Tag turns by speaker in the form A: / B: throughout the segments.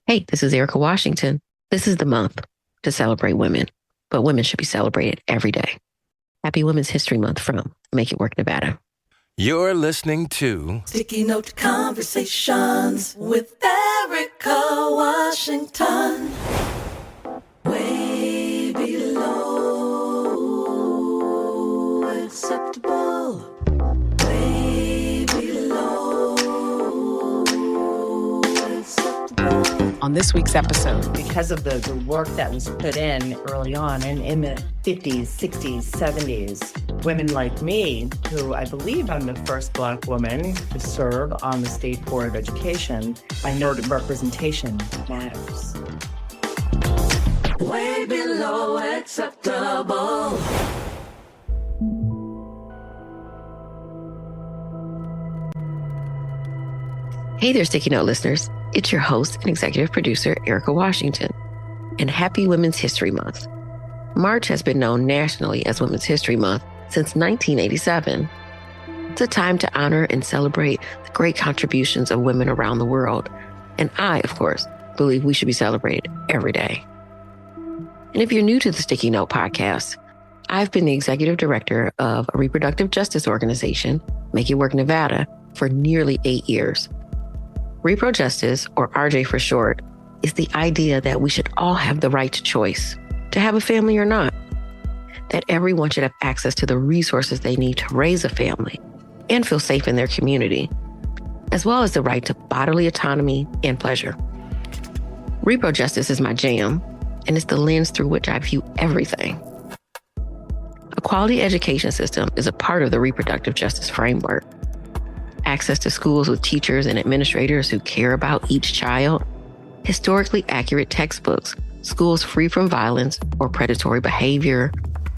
A: Hey, this is Erica Washington. This is the month to celebrate women, but women should be celebrated every day. Happy Women's History Month from Make It Work, Nevada.
B: You're listening to
C: Sticky Note Conversations with Erica Washington. Way below acceptable. Way below acceptable.
D: On this week's episode,
E: because of the work that was put in early on in the 50s, 60s, 70s, women like me, who I believe I'm the first Black woman to serve on the State Board of Education, I know that representation matters.
C: Way below acceptable.
A: Hey there, Sticky Note listeners. It's your host and executive producer, Erica Washington, and happy Women's History Month. March has been known nationally as Women's History Month since 1987. It's a time to honor and celebrate the great contributions of women around the world. And I, of course, believe we should be celebrated every day. And if you're new to the Sticky Note podcast, I've been the executive director of a reproductive justice organization, Make It Work, Nevada, for nearly 8 years. Repro Justice, or RJ for short, is the idea that we should all have the right to choice, to have a family or not, that everyone should have access to the resources they need to raise a family and feel safe in their community, as well as the right to bodily autonomy and pleasure. Repro Justice is my jam, and it's the lens through which I view everything. A quality education system is a part of the reproductive justice framework. Access to schools with teachers and administrators who care about each child, historically accurate textbooks, schools free from violence or predatory behavior,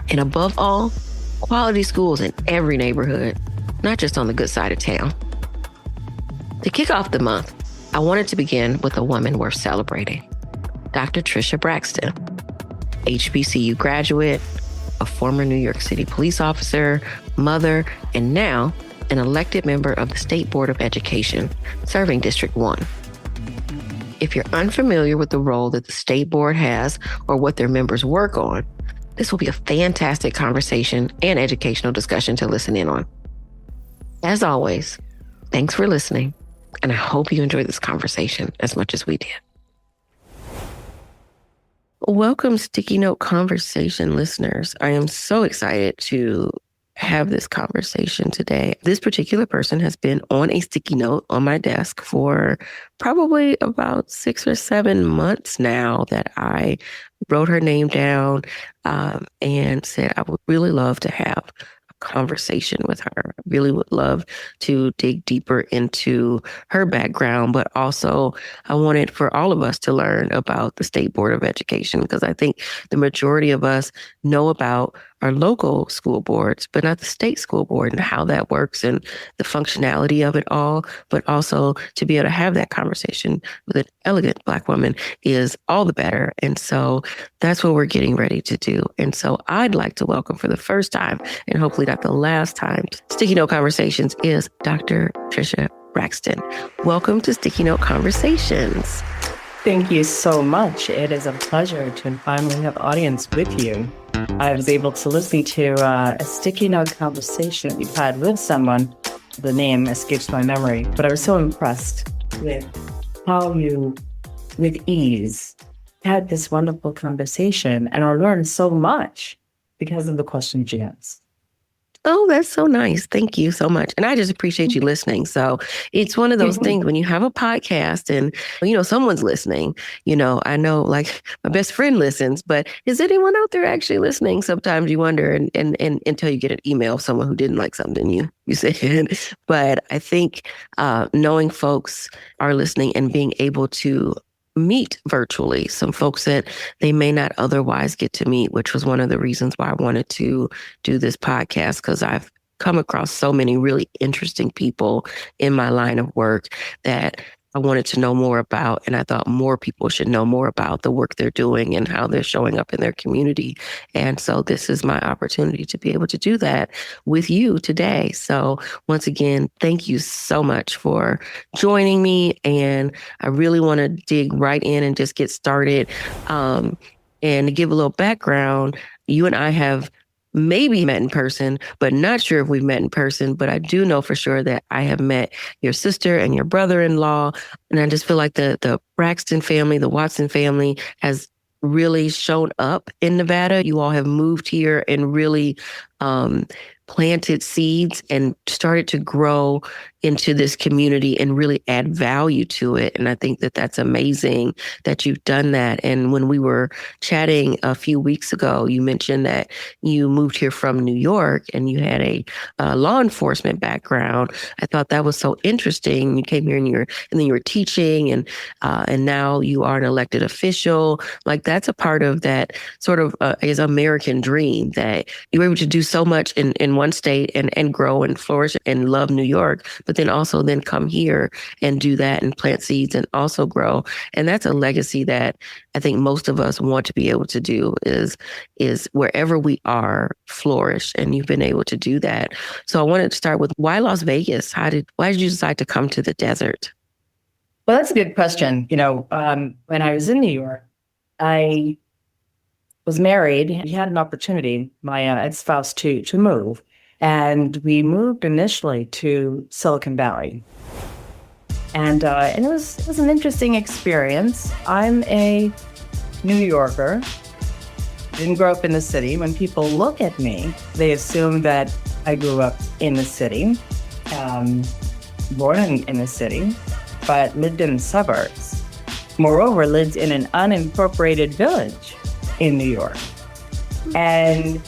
A: and above all, quality schools in every neighborhood, not just on the good side of town. To kick off the month, I wanted to begin with a woman worth celebrating, Dr. Tricia Braxton, HBCU graduate, a former New York City police officer, mother, and now an elected member of the State Board of Education, serving District 1. If you're unfamiliar with the role that the State Board has or what their members work on, this will be a fantastic conversation and educational discussion to listen in on. As always, thanks for listening, and I hope you enjoyed this conversation as much as we did. Welcome, Sticky Note Conversation listeners. I am so excited to have this conversation today. This particular person has been on a sticky note on my desk for probably about 6 or 7 months now that I wrote her name down and said I would really love to have a conversation with her. I really would love to dig deeper into her background, but also I wanted for all of us to learn about the State Board of Education, because I think the majority of us know about our local school boards, but not the state school board and how that works and the functionality of it all. But also to be able to have that conversation with an elegant Black woman is all the better. And so that's what we're getting ready to do. And so I'd like to welcome for the first time, and hopefully not the last time, Sticky Note Conversations, is Dr. Tricia Braxton. Welcome to Sticky Note Conversations.
E: Thank you so much. It is a pleasure to finally have audience with you. I was able to listen to a sticky note conversation you've had with someone. The name escapes my memory, but I was so impressed with how you, with ease, had this wonderful conversation, and I learned so much because of the questions you asked.
A: Oh, that's so nice. Thank you so much. And I just appreciate you listening. So it's one of those things when you have a podcast and, someone's listening, I know like my best friend listens, but is anyone out there actually listening? Sometimes you wonder and until you get an email of someone who didn't like something you said. But I think knowing folks are listening and being able to meet virtually some folks that they may not otherwise get to meet, which was one of the reasons why I wanted to do this podcast, because I've come across so many really interesting people in my line of work that I wanted to know more about, and I thought more people should know more about the work they're doing and how they're showing up in their community. And so this is my opportunity to be able to do that with you today. So once again, thank you so much for joining me. And I really want to dig right in and just get started. And to give a little background, you and I have maybe met in person, but not sure if we've met in person. But I do know for sure that I have met your sister and your brother-in-law. And I just feel like the Braxton family, the Watson family has really shown up in Nevada. You all have moved here and really planted seeds and started to grow into this community and really add value to it. And I think that that's amazing that you've done that. And when we were chatting a few weeks ago, you mentioned that you moved here from New York and you had a law enforcement background. I thought that was so interesting. You came here and then you were teaching, and now you are an elected official. Like, that's a part of that sort of is American dream, that you were able to do so much in one state and grow and flourish and love New York, but then also then come here and do that and plant seeds and also grow. And that's a legacy that I think most of us want to be able to do, is wherever we are, flourish. And you've been able to do that. So I wanted to start with, why Las Vegas? Why did you decide to come to the desert?
E: Well, that's a good question. When I was in New York, I was married. We had an opportunity, my ex-spouse, to move. And we moved initially to Silicon Valley. And it was an interesting experience. I'm a New Yorker, didn't grow up in the city. When people look at me, they assume that I grew up in the city, born in the city, but lived in the suburbs. Moreover, lived in an unincorporated village in New York. And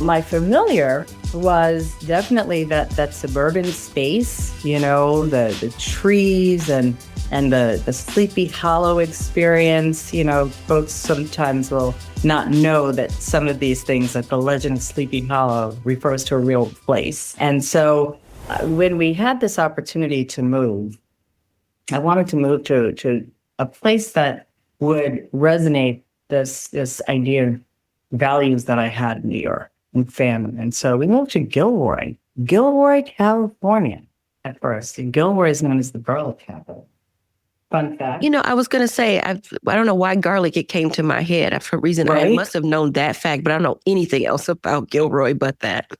E: my familiar was definitely that suburban space, the trees and the Sleepy Hollow experience. Folks sometimes will not know that some of these things, that the legend of Sleepy Hollow refers to a real place. And so when we had this opportunity to move, I wanted to move to a place that would resonate this idea of values that I had in New York and family. And so we moved to Gilroy, California at first. And Gilroy is known as the garlic capital. Fun fact.
A: I was going to say, I don't know why garlic, it came to my head. For a reason, right? I must have known that fact, but I don't know anything else about Gilroy but that.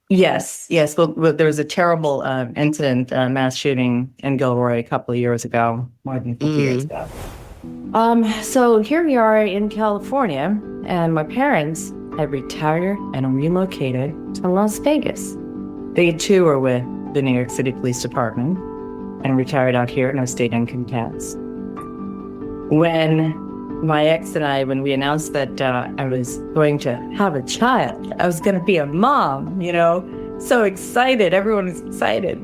E: Yes. Well, there was a terrible incident, mass shooting in Gilroy a couple of years ago, more than 50 years ago. So here we are in California, and my parents had retired and relocated to Las Vegas. They too were with the New York City Police Department and retired out here, no state income tax. When my ex and I, when we announced that I was going to have a child, I was going to be a mom, so excited. Everyone was excited.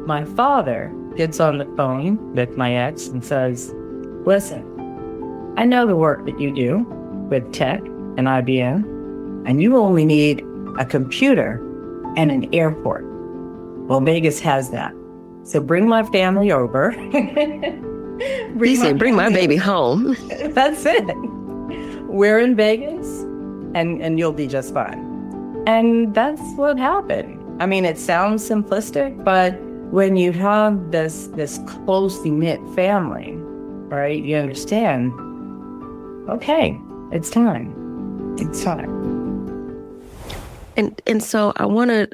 E: My father gets on the phone with my ex and says, "Listen, I know the work that you do with tech and IBM, and you only need a computer and an airport. Well, Vegas has that. So bring my family over."
A: Bring my baby home.
E: That's it. We're in Vegas, and you'll be just fine. And that's what happened. I mean, it sounds simplistic, but when you have this closely knit family, right, you understand, okay, it's time. It's time.
A: And so I want to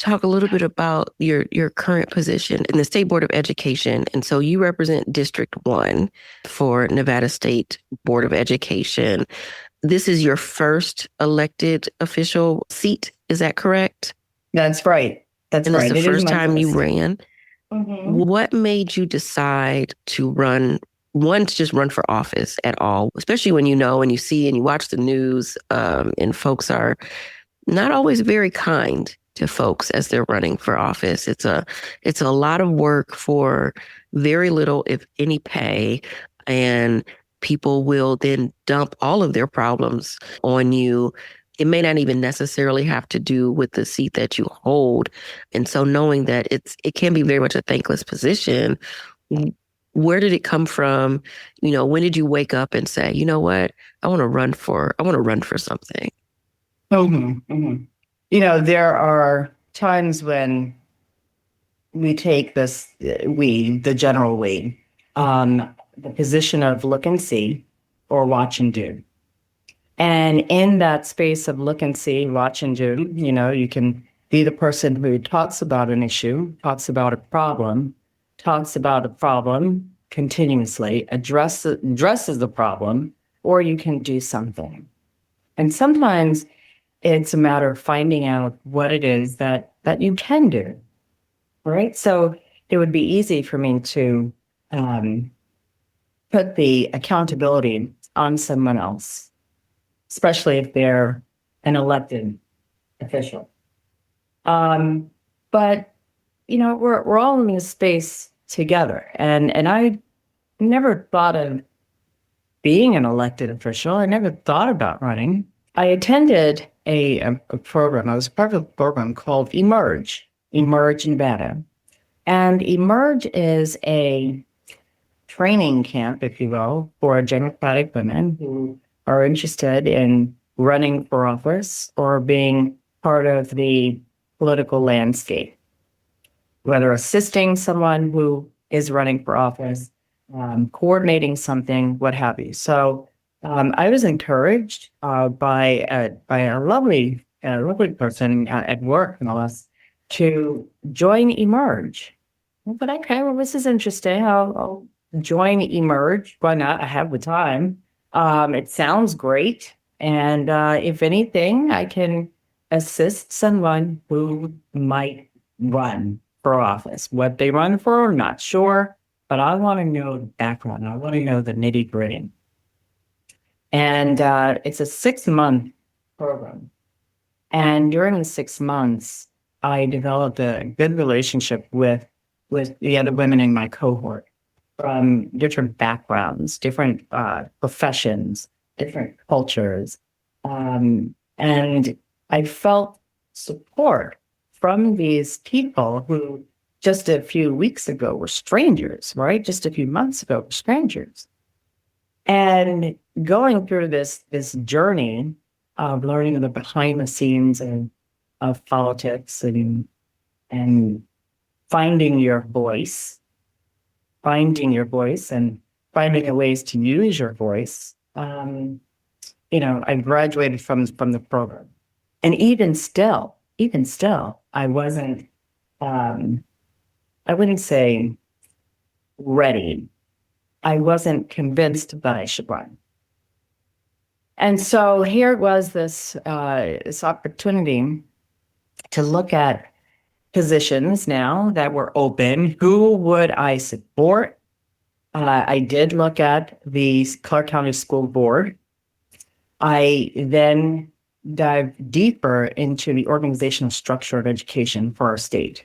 A: talk a little bit about your current position in the State Board of Education. And so you represent District 1 for Nevada State Board of Education. This is your first elected official seat. Is that correct?
E: That's right. That's
A: and
E: right.
A: And it's the first time you ran.
E: Mm-hmm.
A: What made you decide to run, to just run for office at all? Especially when you know and you see and you watch the news, and folks are not always very kind to folks as they're running for office. It's a lot of work for very little, if any, pay, and people will then dump all of their problems on you. It may not even necessarily have to do with the seat that you hold. And so knowing that it can be very much a thankless position, Where did it come from? When did you wake up and say, you know what, I want to run for something?
E: There are times when we take the general we, the position of look and see or watch and do. And in that space of look and see, watch and do, you can be the person who talks about an issue, talks about a problem continuously, addresses the problem, or you can do something. And sometimes it's a matter of finding out what it is that you can do, right? So it would be easy for me to put the accountability on someone else, especially if they're an elected official. But we're all in this space together, and I never thought of being an elected official. I never thought about running. I attended a program. I was part of a program called Emerge Nevada, and Emerge is a training camp, if you will, for Democratic women who are interested in running for office or being part of the political landscape, whether assisting someone who is running for office, coordinating something, what have you. So I was encouraged by a lovely person at work, no less, to join Emerge. But okay, well, this is interesting. I'll join Emerge. Why not? I have the time. It sounds great. And if anything, I can assist someone who might run for office. What they run for, I'm not sure, but I want to know the background. I want to know the nitty gritty. And it's a 6-month program. And during the 6 months, I developed a good relationship with the other women in my cohort from different backgrounds, different professions, different cultures. And I felt support from these people who just a few weeks ago were strangers, right? Just a few months ago were strangers. And going through this journey of learning the behind the scenes of politics and finding your voice and finding ways to use your voice. I graduated from the program. And even still, I wasn't, I wouldn't say ready. I wasn't convinced that I should run. And so here was this opportunity to look at positions now that were open. Who would I support? I did look at the Clark County School Board. I then dived deeper into the organizational structure of education for our state,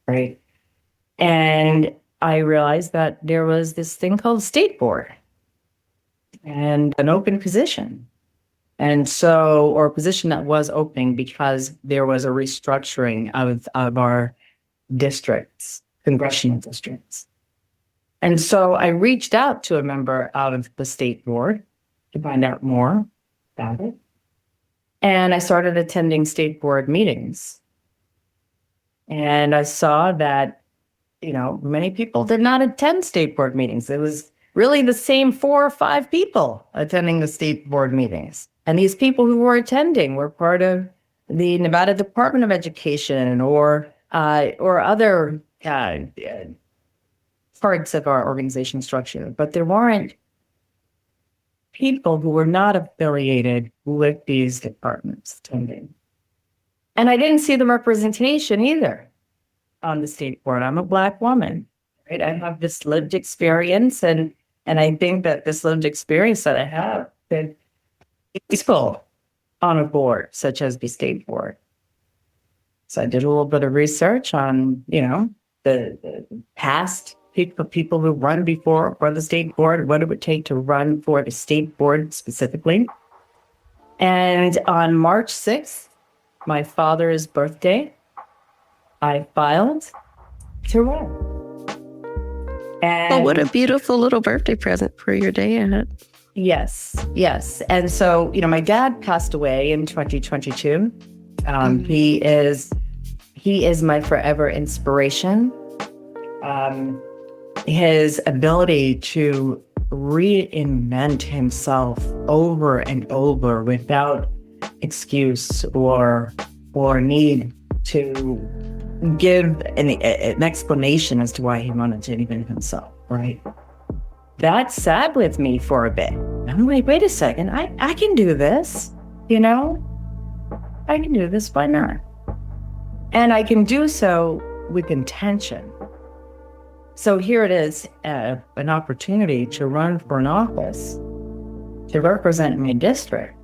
E: right? And I realized that there was this thing called state board and an open position. And so, or a position that was opening because there was a restructuring of our districts, congressional districts. And so I reached out to a member out of the state board to find out more about it. And I started attending state board meetings. And I saw that, many people did not attend state board meetings. It was really the same 4 or 5 people attending the state board meetings. And these people who were attending were part of the Nevada Department of Education or other parts of our organization structure. But there weren't people who were not affiliated with these departments attending. And I didn't see the representation either on the state board. I'm a Black woman, right? I have this lived experience, and I think that this lived experience that I have been useful on a board such as the state board. So I did a little bit of research on, the past people who run before for the state board, what it would take to run for the state board specifically. And on March 6th, my father's birthday, I filed to run. And
A: Well, what a beautiful little birthday present for your dad.
E: yes. And so, my dad passed away in 2022. He is my forever inspiration. His ability to reinvent himself over and over without excuse or need to give an explanation as to why he wanted to invent himself, right? That sat with me for a bit. I'm like, wait a second, I can do this, I can do this, why not? And I can do so with intention. So here it is, an opportunity to run for an office, to represent my district.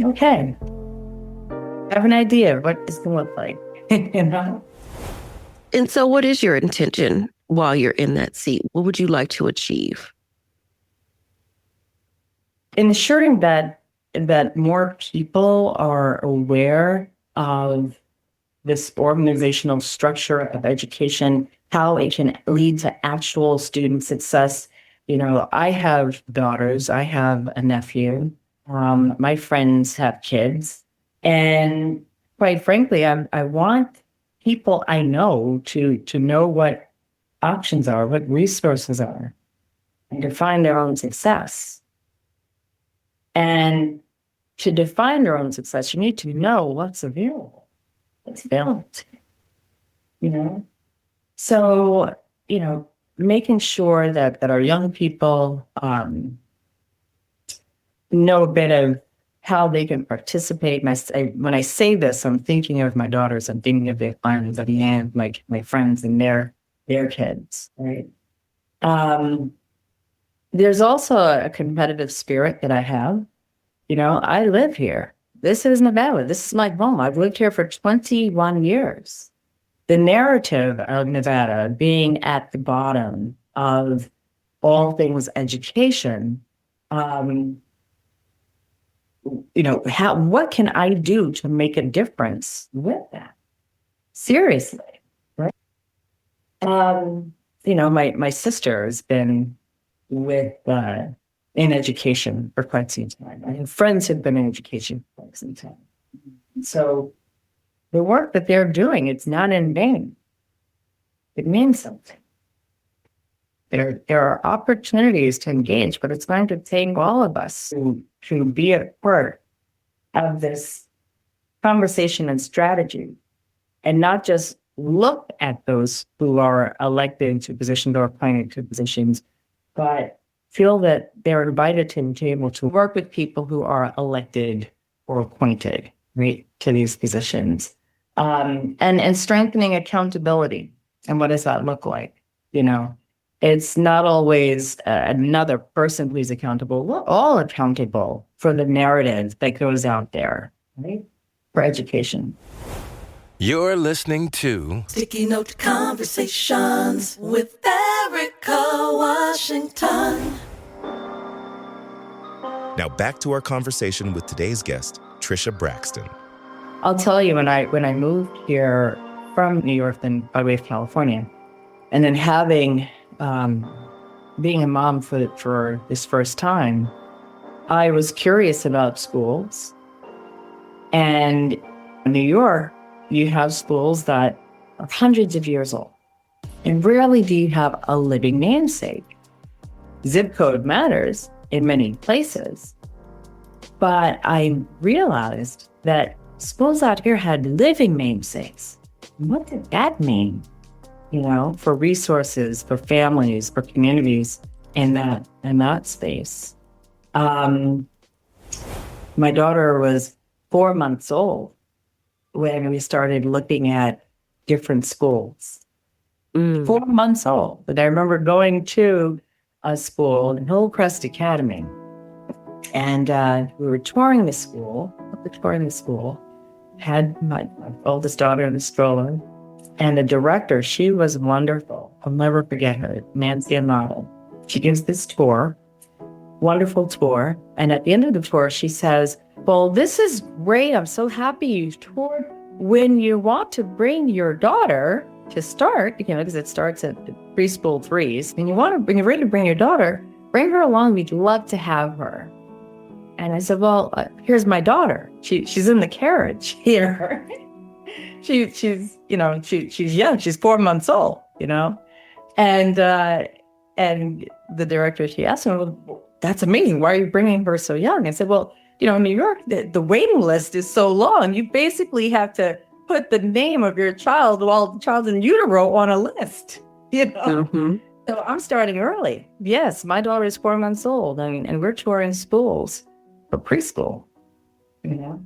E: Okay. I have an idea of what it's going to look like,
A: And so what is your intention while you're in that seat? What would you like to achieve?
E: Ensuring that more people are aware of this organizational structure of education, how it can lead to actual student success. I have daughters, I have a nephew, my friends have kids. And quite frankly, I want people I know to know what options are, what resources are, and to find their own success. And to define their own success, you need to know what's available. What's available to you. So, making sure that our young people know a bit of how they can participate. When I say this, I'm thinking of my daughters. I'm thinking of their friends, and my friends and their kids. Right. There's also a competitive spirit that I have. I live here. This is Nevada. This is my home. I've lived here for 21 years. The narrative of Nevada being at the bottom of all things education. What can I do to make a difference with that? Seriously, right? My sister has been in education for quite some time. I have friends who've been in education for quite some time. So the work that they're doing, it's not in vain. It means something. There are opportunities to engage, but it's going to take all of us to be a part of this conversation and strategy, and not just look at those who are elected to positions or appointed to positions, but feel that they're invited to the table to work with people who are elected or appointed, right, to these positions, and strengthening accountability. And what does that look like? It's not always another person who's accountable. We're all accountable for the narrative that goes out there, right? For education.
B: You're listening to
C: Sticky Note Conversations with Erica Washington.
F: Now back to our conversation with today's guest, Tricia Braxton.
E: I'll tell you, when I moved here from New York, then by way of California, and then having being a mom for this first time, I was curious about schools. And in New York, you have schools that are hundreds of years old. And rarely do you have a living namesake. Zip code matters in many places. But I realized that schools out here had living namesakes. What did that mean? For resources, for families, for communities in that space. My daughter was 4 months old when we started looking at different schools. 4 months old. But I remember going to a school, Hillcrest Academy, and we were touring the school. Had my oldest daughter in the stroller. And the director, she was wonderful. I'll never forget her, Nancy Amato. She gives this tour, wonderful tour. And at the end of the tour, she says, well, this is great. I'm so happy you toured. When you want to bring your daughter, to start, because it starts at preschool 3s, and when you're ready to bring your daughter, bring her along. We'd love to have her. And I said, well, here's my daughter. She's in the carriage here. she's young. She's 4 months old, And the director, she asked me, well, that's amazing. Why are you bringing her so young? I said, well, in New York, the waiting list is so long. You basically have to put the name of your child while the child's in utero on a list,
A: Mm-hmm.
E: So I'm starting early. Yes, my daughter is 4 months old, and we're touring schools for preschool.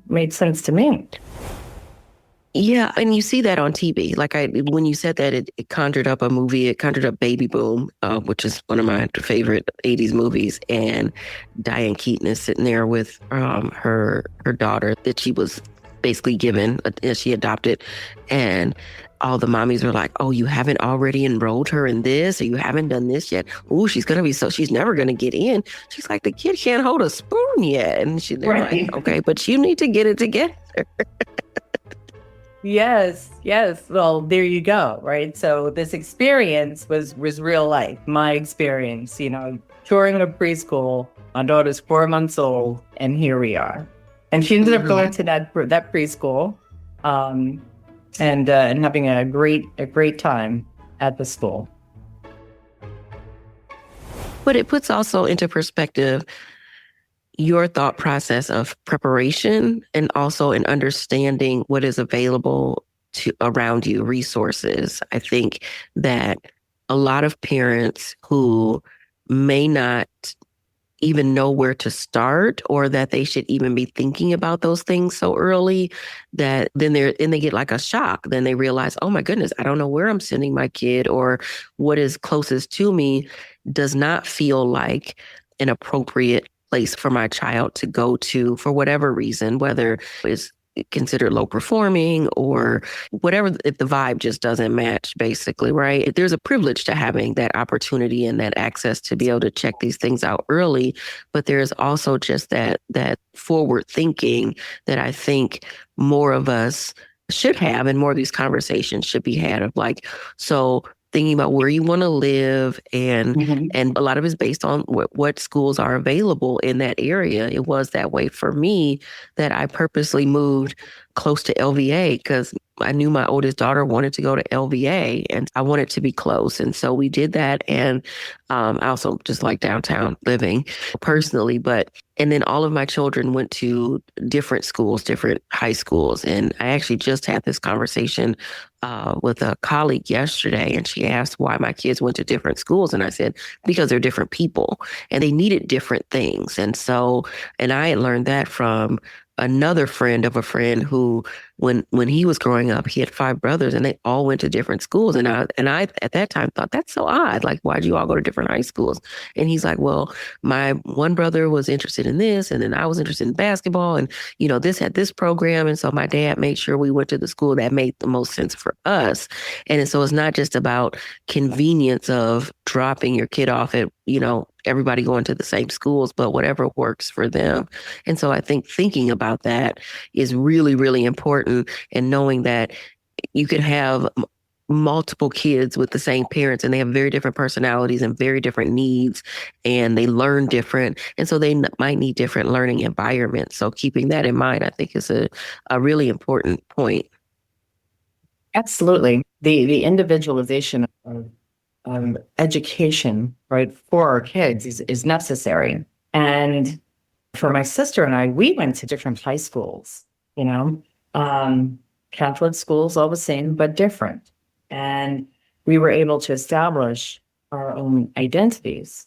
E: Made sense to me.
A: Yeah, and you see that on TV. Like when you said that, it conjured up a movie. It conjured up Baby Boom, which is one of my favorite 80s movies. And Diane Keaton is sitting there with her daughter that she was basically given, she adopted. And all the mommies were like, oh, you haven't already enrolled her in this, or you haven't done this yet. Oh, she's never going to get in. She's like, the kid can't hold a spoon yet. And they're
E: Right.
A: like, okay, but you need to get it together.
E: Yes. Well, there you go, right? So this experience was real life. My experience, touring a preschool. My daughter's 4 months old, and here we are. And she ended up going to that preschool, and having a great time at the school.
A: But it puts also into perspective your thought process of preparation and also in understanding what is available around you, resources. I think that a lot of parents who may not even know where to start, or that they should even be thinking about those things so early, that then they get like a shock. Then they realize, oh my goodness, I don't know where I'm sending my kid, or what is closest to me does not feel like an appropriate place for my child to go to for whatever reason, whether it's considered low performing or whatever, if the vibe just doesn't match, basically, right? There's a privilege to having that opportunity and that access to be able to check these things out early. But there's also just that forward thinking that I think more of us should have, and more of these conversations should be had of like, so thinking about where you want to live, and a lot of it's based on what schools are available in that area. It was that way for me, that I purposely moved close to LVA because I knew my oldest daughter wanted to go to LVA, and I wanted to be close. And so we did that. And I also just like downtown living personally, and then all of my children went to different schools, different high schools. And I actually just had this conversation with a colleague yesterday, and she asked why my kids went to different schools. And I said, because they're different people and they needed different things. And I had learned that from another friend of a friend who, when he was growing up, he had 5 brothers and they all went to different schools. And I at that time thought, that's so odd. Like, why'd you all go to different high schools? And he's like, well, my one brother was interested in this, and then I was interested in basketball, and this had this program. And so my dad made sure we went to the school that made the most sense for us. And so it's not just about convenience of dropping your kid off at, everybody going to the same schools, but whatever works for them. And so I think thinking about that is really, really important, and knowing that you could have multiple kids with the same parents, and they have very different personalities and very different needs, and they learn different. And so they might need different learning environments. So keeping that in mind, I think, is a really important point.
E: Absolutely. The individualization of education, right, for our kids is necessary. And for my sister and I, we went to different high schools, Catholic schools, all the same, but different. And we were able to establish our own identities.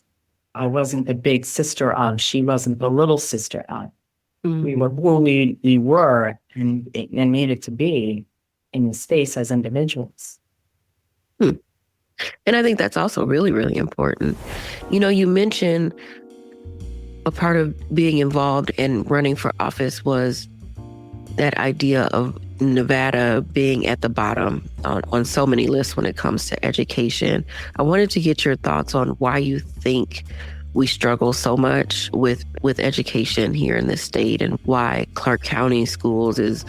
E: I wasn't the big sister aunt. She wasn't the little sister aunt. Mm-hmm. We were who we were and needed to be in the space as individuals.
A: And I think that's also really, really important. You mentioned a part of being involved in running for office was that idea of Nevada being at the bottom on so many lists when it comes to education. I wanted to get your thoughts on why you think we struggle so much with education here in this state, and why Clark County Schools is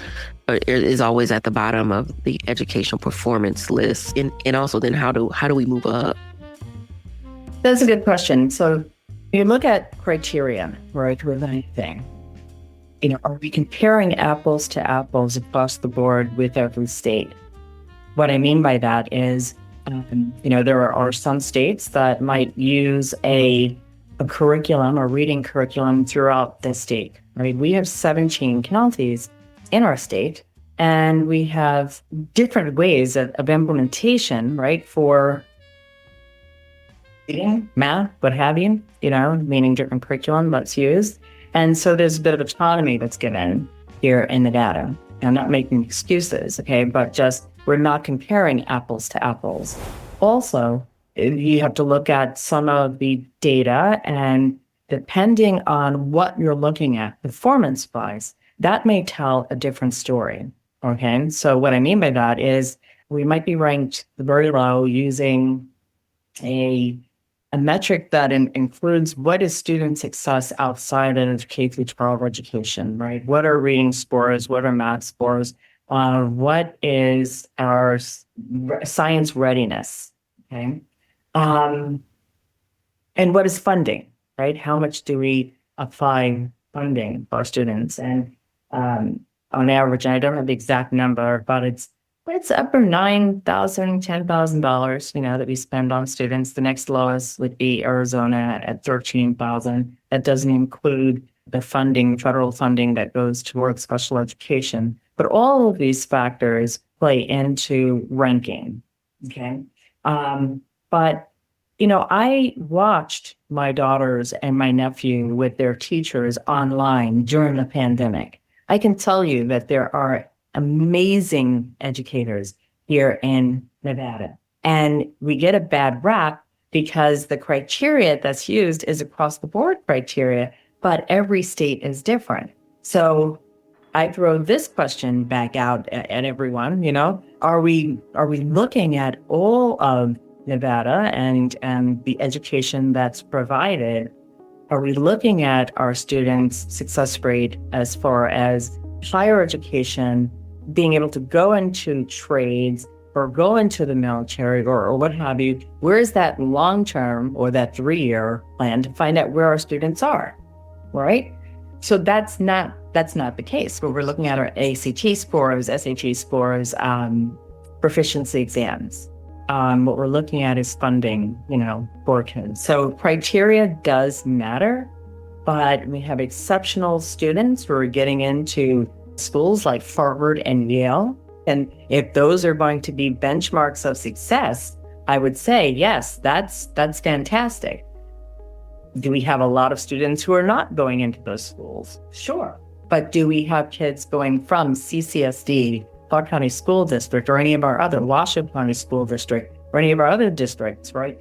A: is always at the bottom of the educational performance list? And also then how do we move up?
E: That's a good question. So you look at criteria, right, with anything. Are we comparing apples to apples across the board with every state? What I mean by that is, there are some states that might use a curriculum or reading curriculum throughout the state, right? We have 17 counties in our state, and we have different ways of implementation, right, for reading, math, what have you, meaning different curriculum that's used. And so there's a bit of autonomy that's given here in Nevada. I'm not making excuses, okay, but just we're not comparing apples to apples. Also, you have to look at some of the data, and depending on what you're looking at performance-wise, that may tell a different story, okay? So what I mean by that is we might be ranked very low using a metric that includes what is student success outside of K-12 education, right? What are reading scores? What are math scores? What is our science readiness, okay? And what is funding, right? How much do we apply funding for our students? And on average, and I don't have the exact number, but it's upper $9,000, $10,000, that we spend on students. The next lowest would be Arizona at $13,000. That doesn't include the funding, federal funding that goes towards special education. But all of these factors play into ranking, okay? But, I watched my daughters and my nephew with their teachers online during the pandemic. I can tell you that there are amazing educators here in Nevada. And we get a bad rap because the criteria that's used is across the board criteria, but every state is different. So I throw this question back out at everyone, are we looking at all of Nevada and the education that's provided? Are we looking at our students' success rate as far as higher education, being able to go into trades or go into the military or what have you? Where's that long-term or that 3-year plan to find out where our students are, right? So that's not the case. But we're looking at our ACT scores, SAT scores, proficiency exams. What we're looking at is funding, for kids. So criteria does matter, but we have exceptional students who are getting into schools like Harvard and Yale. And if those are going to be benchmarks of success, I would say, yes, that's fantastic. Do we have a lot of students who are not going into those schools? Sure. But do we have kids going from CCSD, Clark County School District, or any of our other Washington County School District, or any of our other districts, right?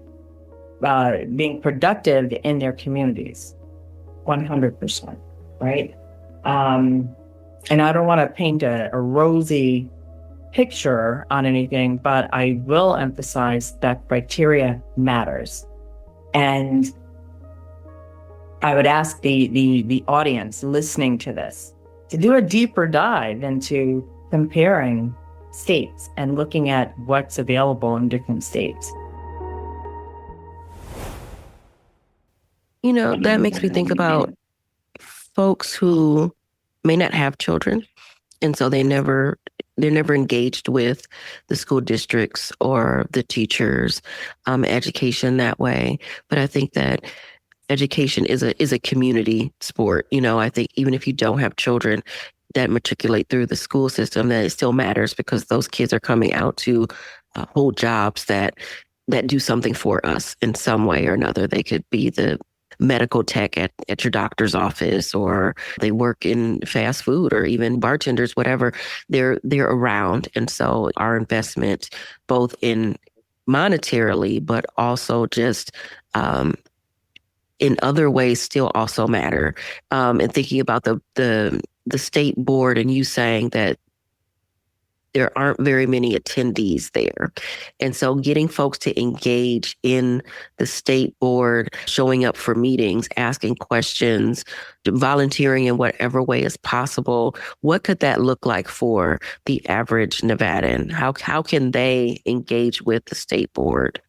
E: Being productive in their communities? 100%, right? And I don't want to paint a rosy picture on anything, but I will emphasize that criteria matters. And I would ask the audience listening to this to do a deeper dive into comparing states and looking at what's available in different states.
A: That makes me think about folks who may not have children, and so they're never engaged with the school districts or the teachers, education that way. But I think that education is a community sport. I think even if you don't have children that matriculate through the school system, that it still matters because those kids are coming out to hold jobs that do something for us in some way or another. They could be the medical tech at your doctor's office, or they work in fast food, or even bartenders, whatever. They're around. And so our investment, both in monetarily, but also just in other ways, still also matter. And thinking about the state board, and you saying that there aren't very many attendees there. And so getting folks to engage in the state board, showing up for meetings, asking questions, volunteering in whatever way is possible, what could that look like for the average Nevadan? How can they engage with the state board?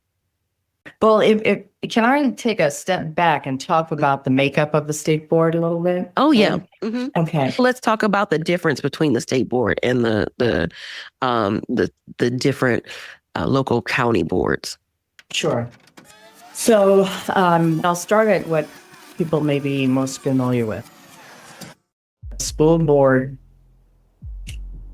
E: Well, if can I take a step back and talk about the makeup of the state board a little bit?
A: Oh, yeah. Mm-hmm.
E: Okay.
A: Let's talk about the difference between the state board and the different local county boards.
E: Sure. So I'll start at what people may be most familiar with. School board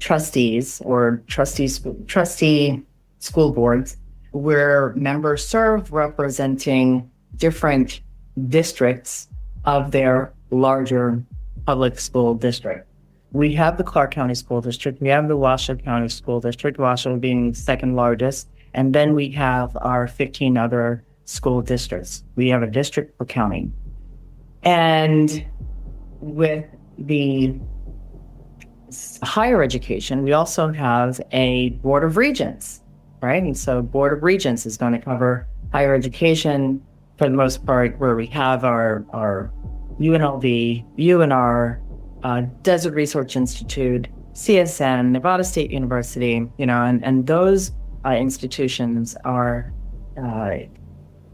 E: trustees or trustee school boards, where members serve representing different districts of their larger public school district. We have the Clark County School District, we have the Washoe County School District, Washoe being the second largest, and then we have our 15 other school districts. We have a district per county. And with the higher education, we also have a Board of Regents, right? And so Board of Regents is going to cover higher education for the most part, where we have our UNLV, UNR, Desert Research Institute, CSN, Nevada State University, and those institutions are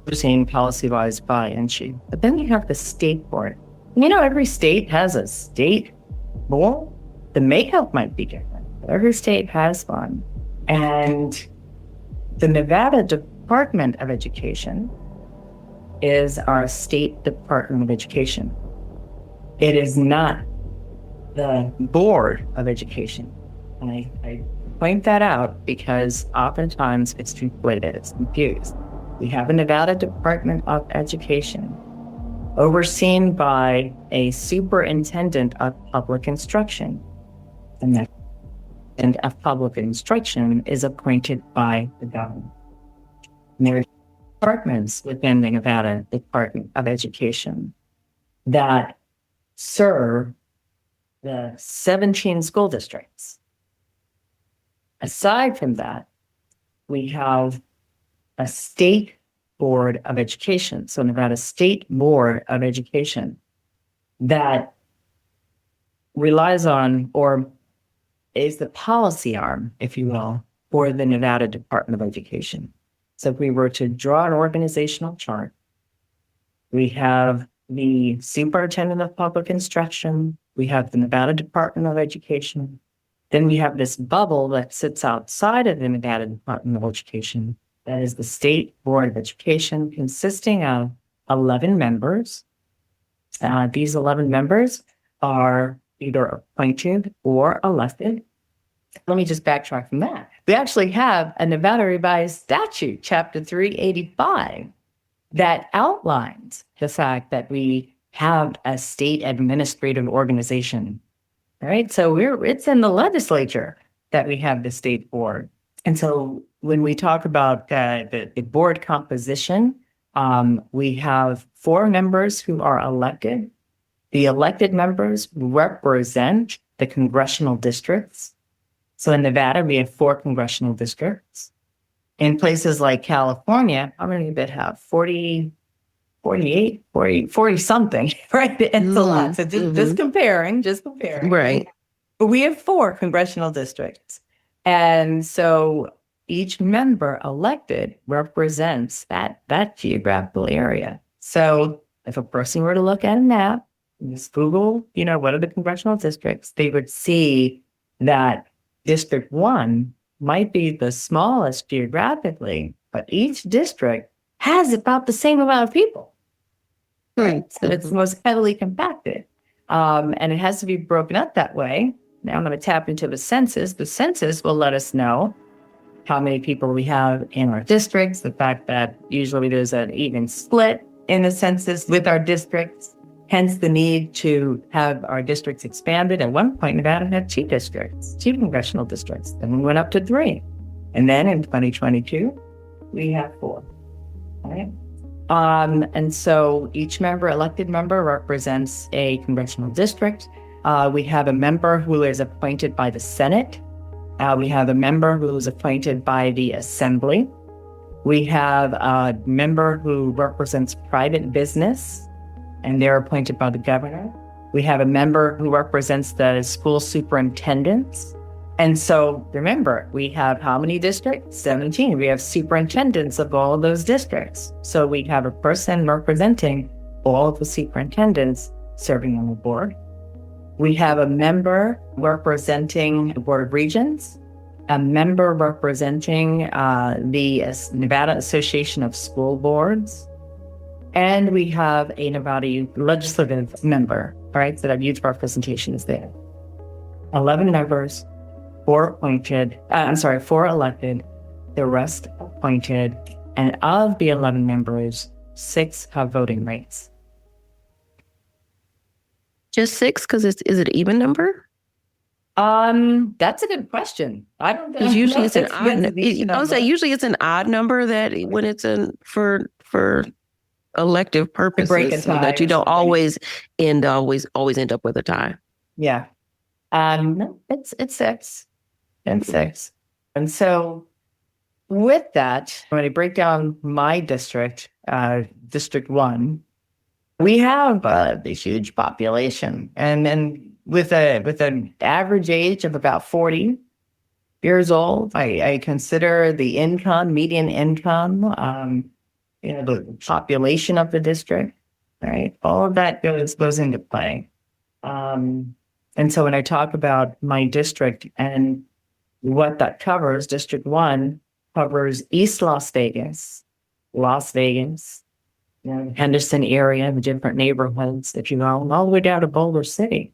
E: overseen policy-wise by NC. But then you have the state board. Every state has a state board. The makeup might be different, but every state has one. And the Nevada Department of Education is our state Department of Education. It is not the Board of Education. And I point that out because oftentimes it's conflated, it's confused. We have a Nevada Department of Education overseen by a superintendent of public instruction. And that of public instruction is appointed by the government. And there are departments within the Nevada Department of Education that serve the 17 school districts. Aside from that, we have a state board of education, so Nevada State Board of Education, that relies on or is the policy arm, if you will, for the Nevada Department of Education. So if we were to draw an organizational chart, we have the Superintendent of Public Instruction, we have the Nevada Department of Education, then we have this bubble that sits outside of the Nevada Department of Education, that is the State Board of Education, consisting of 11 members. These 11 members are either appointed or elected. Let me just backtrack from that. We actually have a Nevada Revised Statute, Chapter 385, that outlines the fact that we have a state administrative organization. All right, so it's in the legislature that we have the state board. And so when we talk about the board composition, we have 4 members who are elected. The elected members represent the congressional districts. So in Nevada, we have 4 congressional districts. In places like California, how many did have? 40 something, right? It's a lot. So just comparing.
A: Right.
E: But we have 4 congressional districts. And so each member elected represents that geographical area. So if a person were to look at a map, just Google, what are the congressional districts, they would see that District 1 might be the smallest geographically, but each district has about the same amount of people. Right. So it's most heavily compacted. And it has to be broken up that way. Now I'm going to tap into the census. The census will let us know how many people we have in our districts, the fact that usually there's an even split in the census with our districts, hence the need to have our districts expanded. At one point, Nevada had 2 districts, 2 congressional districts. Then we went up to 3. And then in 2022, we have 4. All right. And so each elected member represents a congressional district. We have a member who is appointed by the Senate We have a member who is appointed by the assembly. We have a member who represents private business, and they're appointed by the governor. We have a member who represents the school superintendents. And so remember, we have how many districts? 17. We have superintendents of all of those districts. So we have a person representing all of the superintendents serving on the board. We have a member representing the Board of Regents, a member representing the Nevada Association of School Boards, and we have a Nevada legislative member, right, so that youth representation is there. 11 members, 4 elected, the rest appointed, and of the 11 members, 6 have voting rights.
A: Just 6? Because is it an even number?
E: That's a good question. I don't know.
A: Because usually it's an odd. I would say usually it's an odd number that when it's for elective purposes, so that you don't always end up with a tie.
E: Yeah. No, it's 6. And 6. And so with that, when I break down my district, District 1, we have this huge population, and with an average age of about 40 years old, I consider the median income, the population of the district, right? All of that goes into play. And so when I talk about my district and what that covers, District 1 covers East Las Vegas, Henderson area, the different neighborhoods, if you know, all the way down to Boulder City.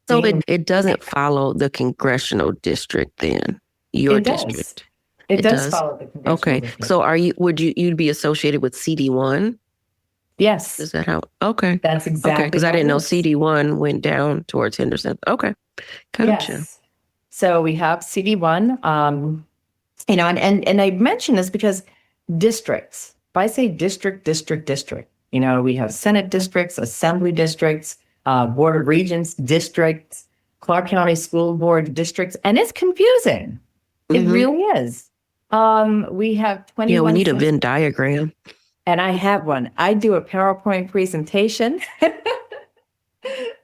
A: So it doesn't follow the congressional district then, your district?
E: It does follow the congressional district.
A: So you'd be associated with CD1?
E: Yes.
A: Is that how? Okay.
E: That's exactly.
A: Okay, because I didn't know CD1 went down towards Henderson. Okay. Gotcha. Yes.
E: So we have CD1, and I mention this because districts, if I say district, we have Senate districts, Assembly districts, Board of Regents districts, Clark County School Board districts, and it's confusing. Mm-hmm. It really is. We have 21.
A: Yeah, we need a Venn diagram.
E: And I have one. I do a PowerPoint presentation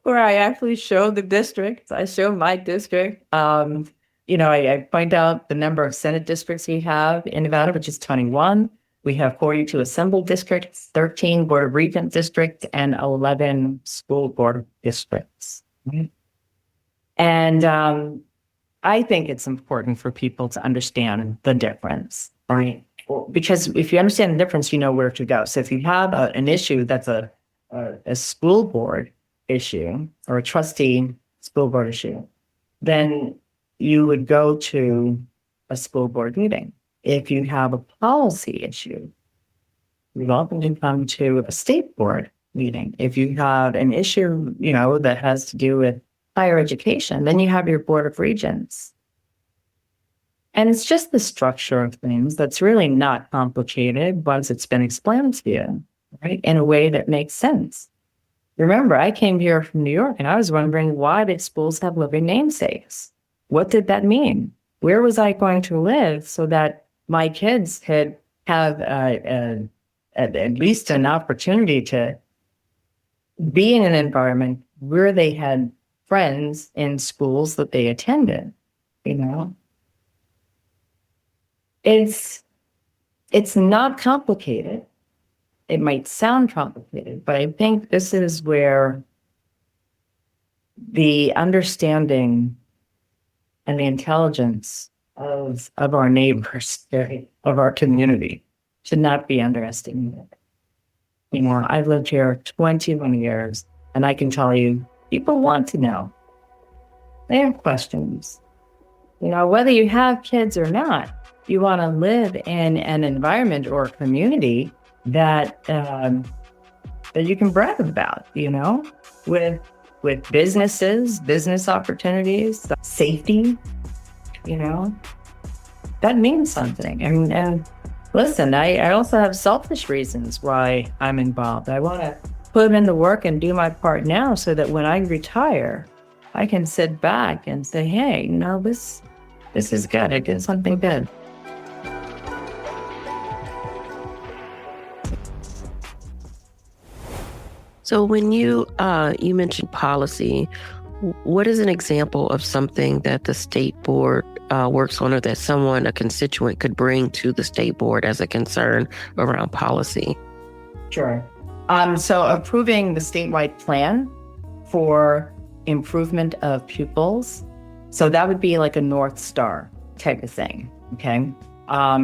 E: where I actually show the districts. I show my district. I point out the number of Senate districts we have in Nevada, which is 21. We have 42 Assembly districts, 13 Board of Regents districts, and 11 school board districts. Right? And I think it's important for people to understand the difference, right? Because if you understand the difference, you know where to go. So if you have an issue that's a school board issue or a trustee school board issue, then you would go to a school board meeting. If you have a policy issue, you'd often come to a state board meeting. If you have an issue, that has to do with higher education, then you have your Board of Regents. And it's just the structure of things that's really not complicated once it's been explained to you, right? In a way that makes sense. Remember, I came here from New York and I was wondering, why did schools have living namesakes? What did that mean? Where was I going to live so that my kids could have at least an opportunity to be in an environment where they had friends in schools that they attended, It's not complicated. It might sound complicated, but I think this is where the understanding and the intelligence of our neighbors, of our community, should not be underestimated. I've lived here 21 years, and I can tell you, people want to know. They have questions. Whether you have kids or not, you want to live in an environment or a community that you can brag about, with business opportunities, safety, that means something. And listen, I also have selfish reasons why I'm involved. I want to put in the work and do my part now so that when I retire, I can sit back and say, hey, this is good. I did something good.
A: So when you mentioned policy, what is an example of something that the state board works on, or that a constituent could bring to the state board as a concern around policy?
E: Sure. So approving the statewide plan for improvement of pupils. So that would be like a North Star type of thing. Okay.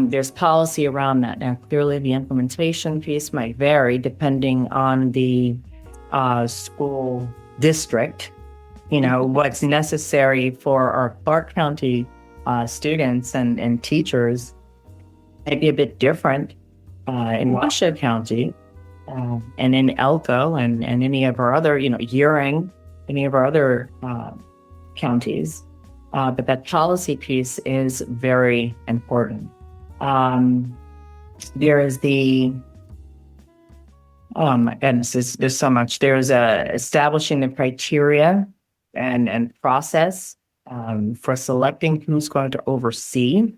E: There's policy around that. Now, clearly the implementation piece might vary depending on the school district. What's necessary for our Clark County students and teachers might be a bit different in Washoe County and in Elko and any of our other, Ewing, any of our other counties. But that policy piece is very important. There is oh my goodness, there's so much. There's establishing the criteria and process for selecting who's going to oversee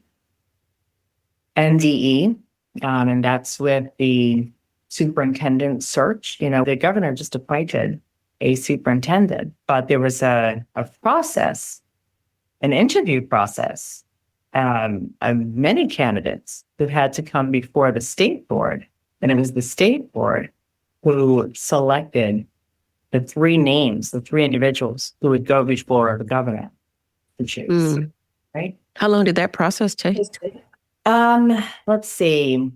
E: NDE, and that's with the superintendent search. The governor just appointed a superintendent, but there was a process, an interview process, of many candidates who had to come before the state board, and it was the state board who selected the three individuals who would go before the governor to choose. Right?
A: How long did that process take?
E: Let's see,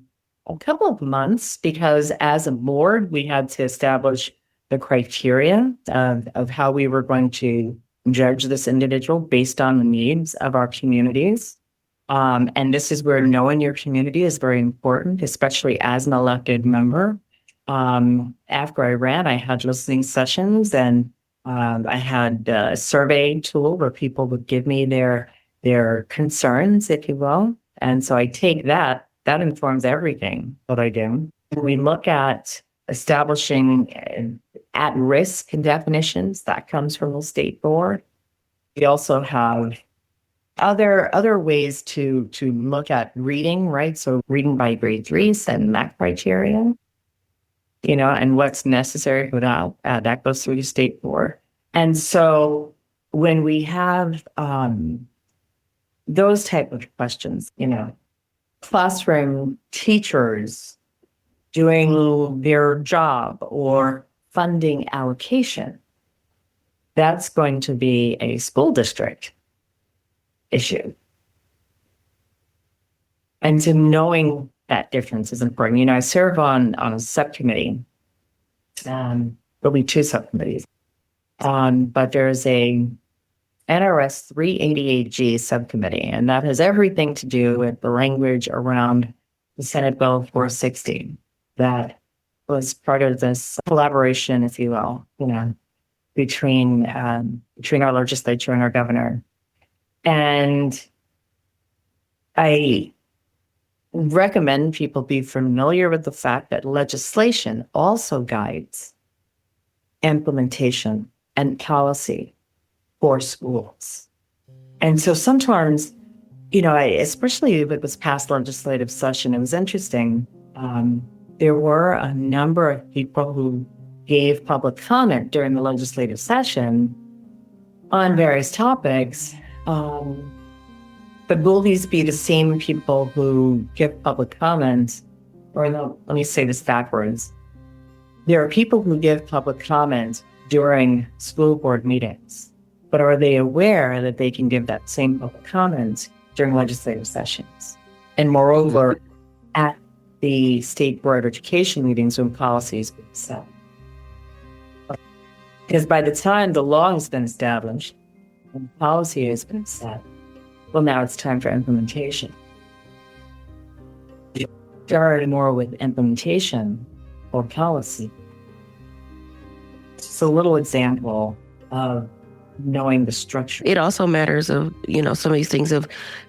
E: a couple of months, because as a board, we had to establish the criteria of how we were going to judge this individual based on the needs of our communities. And this is where knowing your community is very important, especially as an elected member. After I ran, I had listening sessions, and I had a survey tool where people would give me their concerns, if you will. And so I take that informs everything that I do. We look at establishing at-risk definitions. That comes from the state board. We also have other ways to look at reading, right? So reading by grade 3, setting that criteria, and what's necessary for that goes through the state board. And so when we have those type of questions, classroom teachers doing their job or funding allocation, that's going to be a school district issue. And so knowing that difference is important. I serve on a subcommittee. There'll be 2 subcommittees. But there's a NRS 388G subcommittee, and that has everything to do with the language around the Senate Bill 460 that was part of this collaboration, if you will, between our legislature and our governor. And I recommend people be familiar with the fact that legislation also guides implementation and policy for schools. And so sometimes, especially with this past legislative session, it was interesting. There were a number of people who gave public comment during the legislative session on various topics. But will these be the same people who give public comments? Or no, let me say this backwards. There are people who give public comments during school board meetings, but are they aware that they can give that same public comment during legislative sessions? And moreover, at the state board of education meetings when policies are set. Because by the time the law has been established and policy has been set, well, now it's time for implementation. Start more with implementation or policy. It's a little example of knowing the structure.
A: It also matters of, some of these things of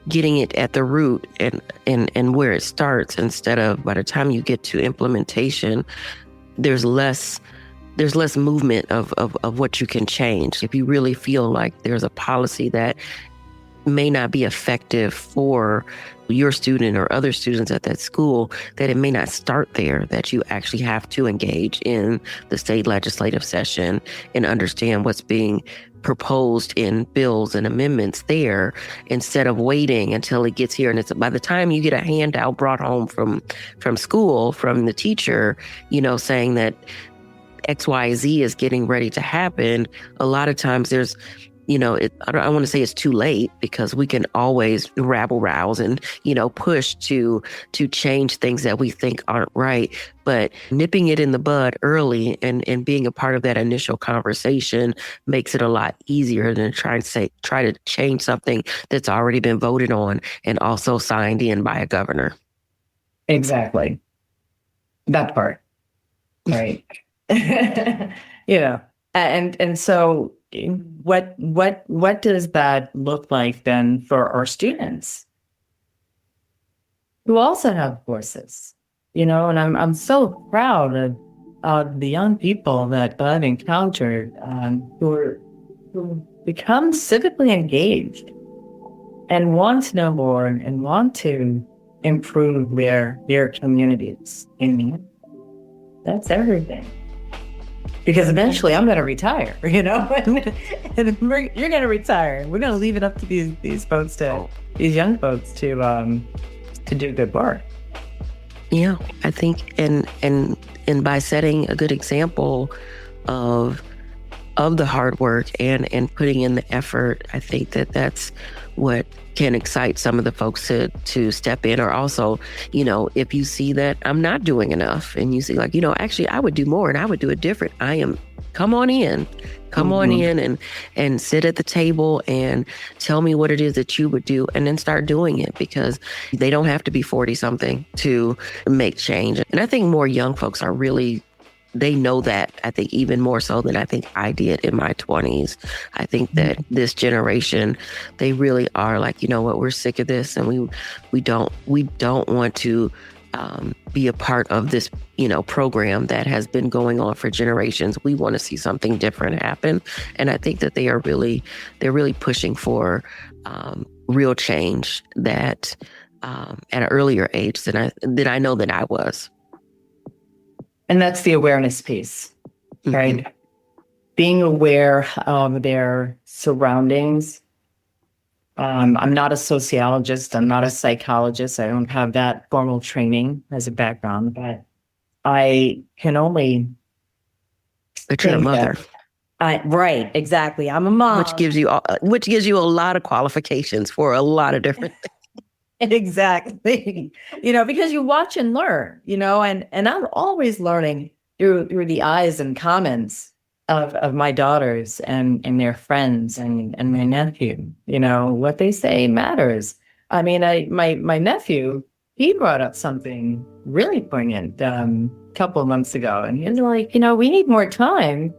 A: getting it at the root and where it starts, instead of by the time you get to implementation, there's less there's less movement of what you can change. If you really feel like there's a policy that may not be effective for your student or other students at that school, that it may not start there, that you actually have to engage in the state legislative session and understand what's being proposed in bills and amendments there, instead of waiting until it gets here. And it's by the time you get a handout brought home from school, from the teacher, saying that X, Y, Z is getting ready to happen, a lot of times there's, I don't want to say it's too late, because we can always rabble rouse and, push to change things that we think aren't right. But nipping it in the bud early and being a part of that initial conversation makes it a lot easier than try to change something that's already been voted on and also signed in by a governor.
E: Exactly. That part. Right. And so what does that look like then for our students who also have voices? And I'm so proud of the young people that I've encountered who become civically engaged and want to know more and want to improve their communities. And that's everything. Because eventually I'm going to retire, and you're going to retire. We're going to leave it up to these folks, these young folks to do good work.
A: Yeah, I think, and by setting a good example of the hard work and putting in the effort, I think that's what can excite some of the folks to step in. Or also, if you see that I'm not doing enough and you see like, actually I would do more and I would do it different. Come on in and sit at the table and tell me what it is that you would do, and then start doing it, because they don't have to be 40 something to make change. And I think more young folks are really, they know that, I think, even more so than I think I did in my 20s. I think that this generation, they really are like, what, we're sick of this, and we don't want to be a part of this, program that has been going on for generations. We want to see something different happen. And I think that they're really pushing for real change that at an earlier age than I know that I was.
E: And that's the awareness piece, right? Mm-hmm. Being aware of their surroundings. I'm not a sociologist. I'm not a psychologist. I don't have that formal training as a background, but I can only.
A: But you're a mother.
E: Right, exactly. I'm a mom.
A: Which gives you a lot of qualifications for a lot of different things.
E: Exactly. Because you watch and learn, and I'm always learning through the eyes and comments of my daughters and their friends and my nephew. What they say matters. I mean, my nephew, he brought up something really poignant a couple of months ago, and he was like, we need more time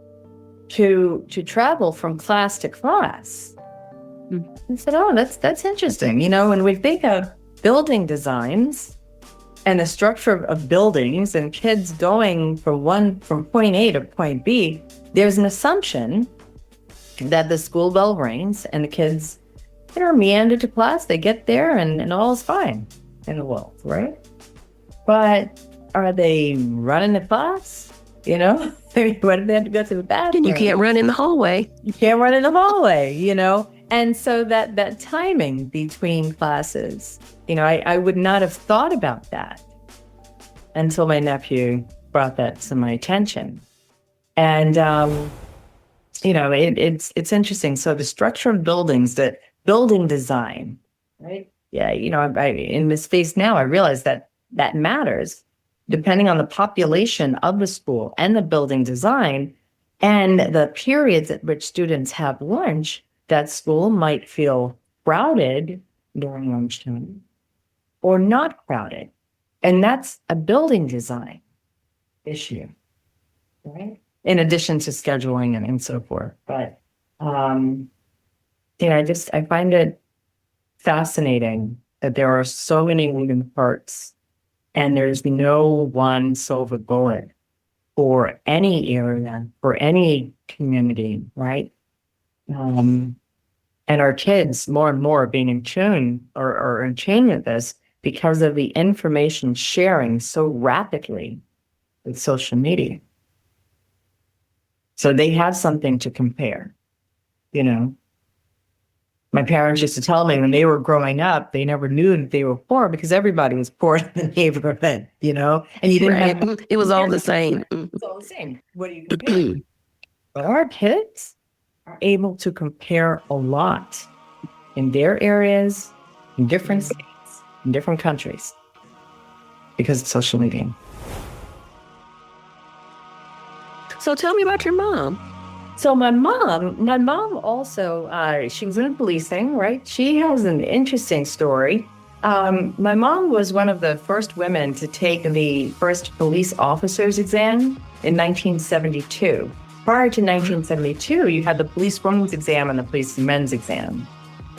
E: to travel from class to class. I said, oh, that's interesting. When we think of building designs and the structure of buildings and kids going from point A to point B, there's an assumption that the school bell rings and the kids, meander to class, they get there and all is fine in the world, right? But are they running the class? What do they have to go to the bathroom?
A: And you can't run in the hallway.
E: You can't run in the hallway, And so that timing between classes, I would not have thought about that until my nephew brought that to my attention. And, it's interesting. So the structure of buildings, that building design, right? Yeah, in this space now, I realize that matters depending on the population of the school and the building design and the periods at which students have lunch. That school might feel crowded during lunchtime or not crowded. And that's a building design issue, right? In addition to scheduling and so forth. But, I find it fascinating that there are so many moving parts and there's no one silver bullet for any area, for any community, right? And our kids more and more are being in tune or in tune with this because of the information sharing so rapidly with social media. So they have something to compare, you know. My parents used to tell me when they were growing up, they never knew that they were poor because everybody was poor in the neighborhood, you know, and you didn't have.
A: It was all the same.
E: It's all the same. What do you compare? But our kids are able to compare a lot in their areas, in different states, in different countries because of social media.
A: So tell me about your mom.
E: So my mom also, she was in policing, right? She has an interesting story. My mom was one of the first women to take the first police officer's exam in 1972. Prior to 1972, you had the police women's exam and the police men's exam.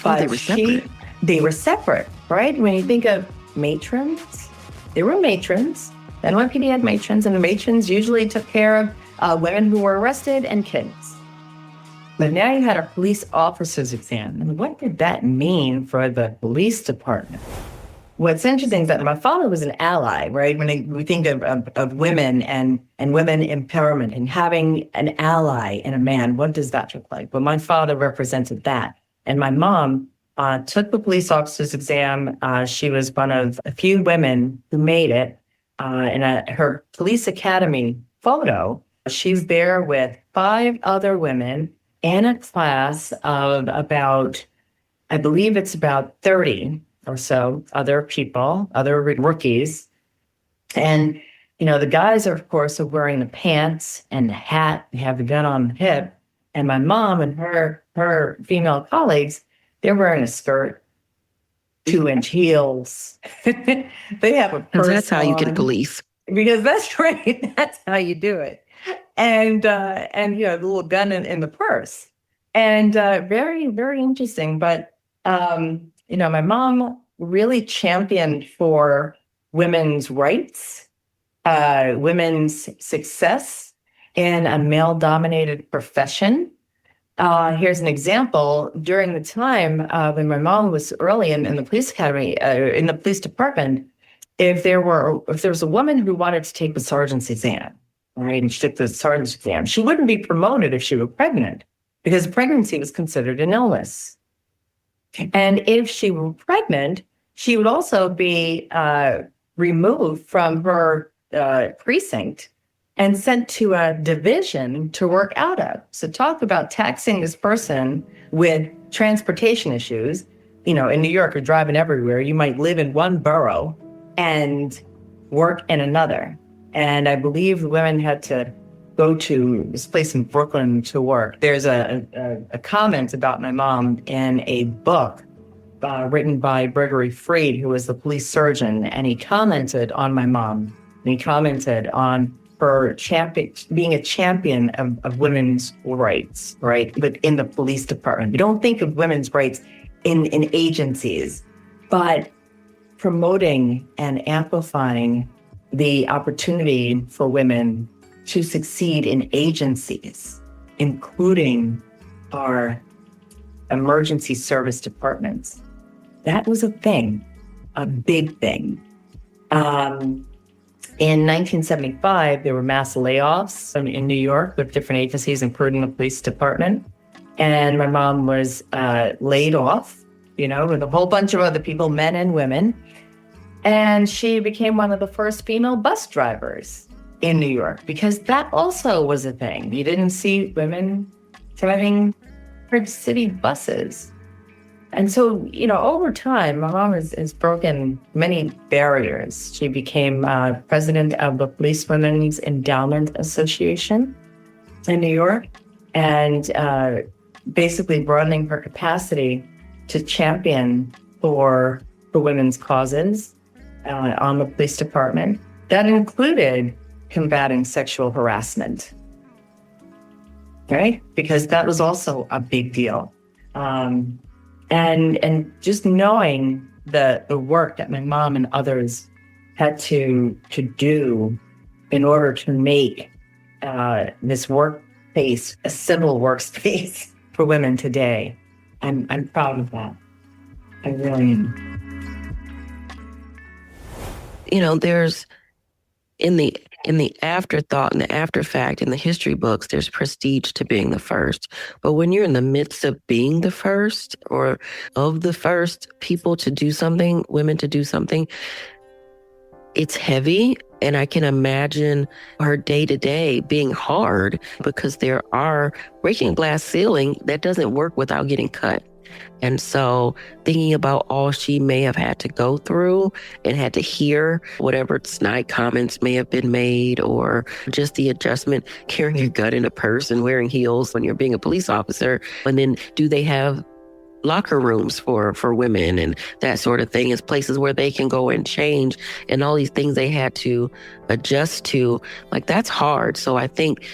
A: But they were separate.
E: They were separate, right? When you think of matrons, there were matrons. The NYPD had matrons, and the matrons usually took care of women who were arrested and kids. But now you had a police officer's exam. And what did that mean for the police department? What's interesting is that my father was an ally, right? When we think of women and women empowerment and having an ally in a man, what does that look like? Well, my father represented that. And my mom took the police officer's exam. She was one of a few women who made it. In her police academy photo, she's there with 5 other women in a class of about, I believe it's about 30 or so other people, other rookies. And, you know, the guys are, of course, are wearing the pants and the hat. They have the gun on the hip. And my mom and her female colleagues, they're wearing a skirt, 2-inch heels. They have a purse.
A: That's how you
E: on.
A: get police.
E: Because that's right. That's how you do it. And you know, the little gun in the purse. And very, very interesting. But, you know, my mom really championed for women's rights, women's success in a male-dominated profession. Here's an example. During the time when my mom was early in the police academy, in the police department, if there was a woman who wanted to take the sergeant's exam, right, and she took the sergeant's exam, she wouldn't be promoted if she were pregnant because pregnancy was considered an illness. And if she were pregnant, she would also be removed from her precinct and sent to a division to work out of. So talk about taxing this person with transportation issues. You know, in New York, you're driving everywhere. You might live in one borough and work in another. And I believe the women had to go to this place in Brooklyn to work. There's a comment about my mom in a book written by Gregory Freed, who was the police surgeon, and he commented on my mom. And he commented on her being a champion of women's rights, right? But in the police department. We don't think of women's rights in agencies, but promoting and amplifying the opportunity for women to succeed in agencies, including our emergency service departments. That was a thing, a big thing. In 1975, there were mass layoffs in New York with different agencies, including the police department. And my mom was laid off, you know, with a whole bunch of other people, men and women. And she became one of the first female bus drivers in New York because that also was a thing. You didn't see women driving city buses. And so, you know, over time, my mom has broken many barriers. She became president of the Police Women's Endowment Association in New York, and basically broadening her capacity to champion for women's causes on the police department. That included combating sexual harassment, right? Because that was also a big deal. And just knowing the work that my mom and others had to do in order to make this workspace, a civil workspace for women today. I'm proud of that. I really am.
A: There's in the afterthought and the after fact in the history books, there's prestige to being the first. But when you're in the midst of being the first or of the first people to do something, women to do something, it's heavy. And I can imagine her day to day being hard because there are breaking a glass ceiling that doesn't work without getting cut. And so thinking about all she may have had to go through and had to hear, whatever snide comments may have been made, or just the adjustment, carrying your gut in a purse and wearing heels when you're being a police officer. And then do they have locker rooms for women and that sort of thing, as places where they can go and change, and all these things they had to adjust to. Like, that's hard. So I think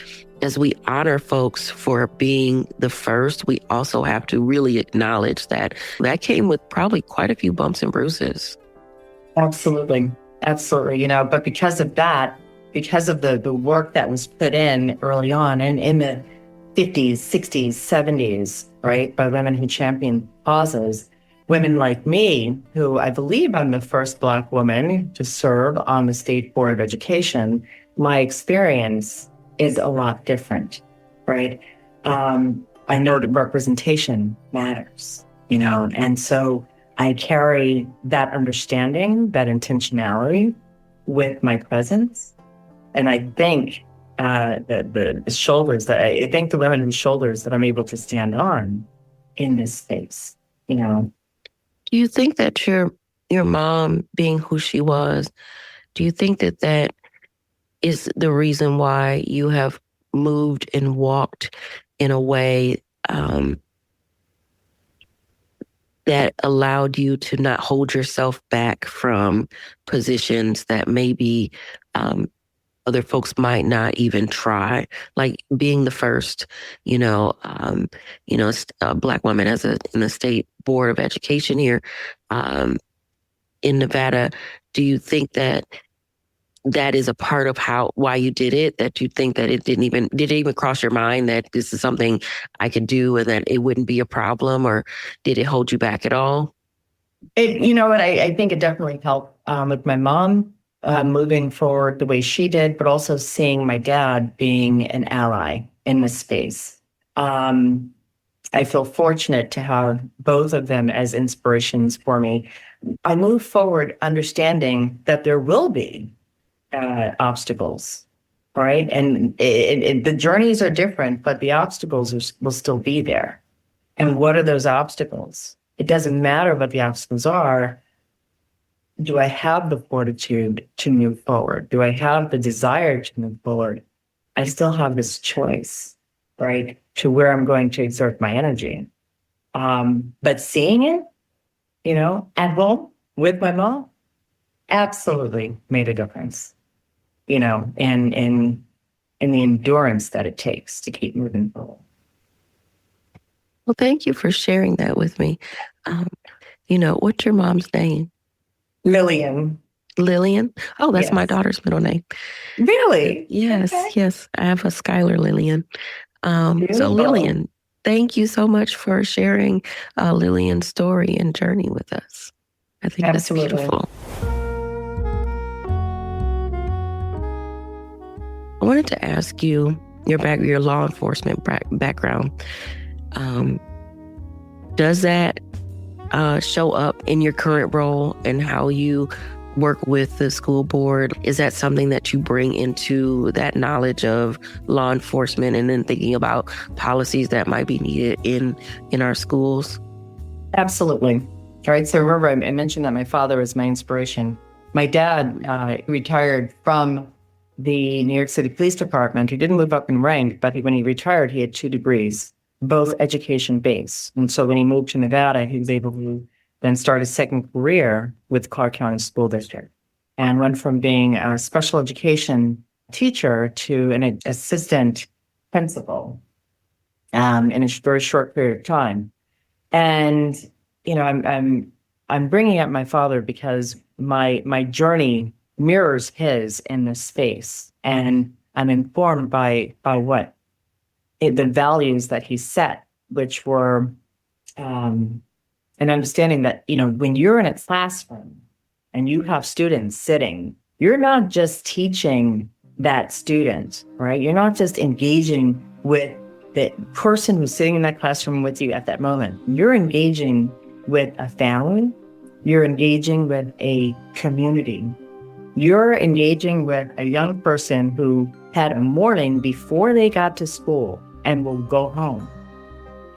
A: as we honor folks for being the first, we also have to really acknowledge that came with probably quite a few bumps and bruises.
E: Absolutely. Absolutely. But because of that, because of the work that was put in early on and in the 50s, 60s, 70s, right, by women who championed causes, women like me, who I believe I'm the first Black woman to serve on the State Board of Education, my experience is a lot different, right? I know that representation matters, and so I carry that understanding, that intentionality with my presence. And I think the shoulders I thank the women whose shoulders that I'm able to stand on in this space,
A: Do you think that your mom being who she was, do you think that is the reason why you have moved and walked in a way that allowed you to not hold yourself back from positions that maybe other folks might not even try, like being the first, a Black woman in the State Board of Education here in Nevada? Do you think that is a part of why you did it? That you think that did it even cross your mind that this is something I could do and that it wouldn't be a problem, or did it hold you back at all?
E: I think it definitely helped with my mom moving forward the way she did, but also seeing my dad being an ally in this space. I feel fortunate to have both of them as inspirations for me. I move forward understanding that there will be obstacles, right? And the journeys are different, but the obstacles will still be there. And what are those obstacles? It doesn't matter what the obstacles are. Do I have the fortitude to move forward? Do I have the desire to move forward? I still have this choice, right, to where I'm going to exert my energy. But seeing it, at home with my mom, absolutely made a difference. And the endurance that it takes to keep moving forward.
A: Well, thank you for sharing that with me. What's your mom's name?
E: Lillian.
A: Lillian? Oh, that's
E: Yes.
A: my daughter's middle name.
E: Really?
A: Yes,
E: Okay.
A: yes. I have a Skylar Lillian. So
E: Beautiful.
A: Lillian, thank you so much for sharing Lillian's story and journey with us. I think
E: Absolutely.
A: that's beautiful. I wanted to ask you your law enforcement background. Does that show up in your current role and how you work with the school board? Is that something that you bring into that knowledge of law enforcement and then thinking about policies that might be needed in our schools?
E: Absolutely. All right. So remember, I mentioned that my father was my inspiration. My dad retired from the New York City Police Department. He didn't move up in rank, but when he retired, he had 2 degrees, both education-based. And so when he moved to Nevada, he was able to then start a second career with Clark County School District and went from being a special education teacher to an assistant principal in a very short period of time. And, I'm bringing up my father because my journey mirrors his in this space. And and informed by what? The values that he set, which were an understanding that, when you're in a classroom and you have students sitting, you're not just teaching that student, right? You're not just engaging with the person who's sitting in that classroom with you at that moment. You're engaging with a family. You're engaging with a community. You're engaging with a young person who had a morning before they got to school and will go home.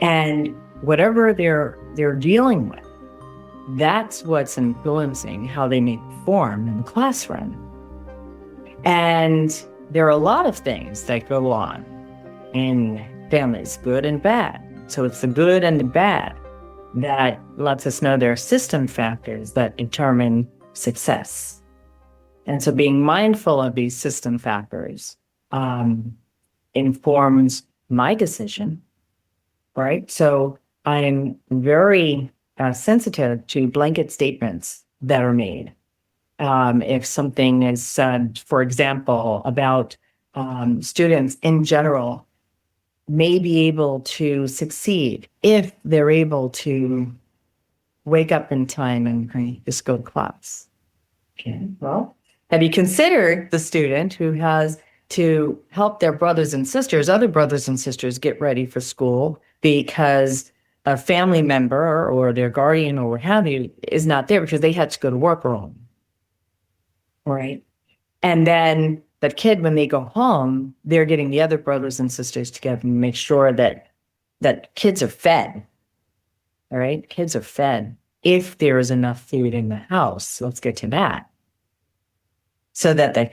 E: And whatever they're dealing with, that's what's influencing how they may perform in the classroom. And there are a lot of things that go on in families, good and bad. So it's the good and the bad that lets us know there are system factors that determine success. And so being mindful of these system factors informs my decision, right? So I'm very sensitive to blanket statements that are made. If something is said, for example, about students in general may be able to succeed if they're able to wake up in time and just go to class. Okay, well, have you considered the student who has to help their other brothers and sisters get ready for school because a family member or their guardian or what have you is not there because they had to go to work early? Right. And then that kid, when they go home, they're getting the other brothers and sisters together and make sure that kids are fed. All right. Kids are fed if there is enough food in the house. Let's get to that. So that the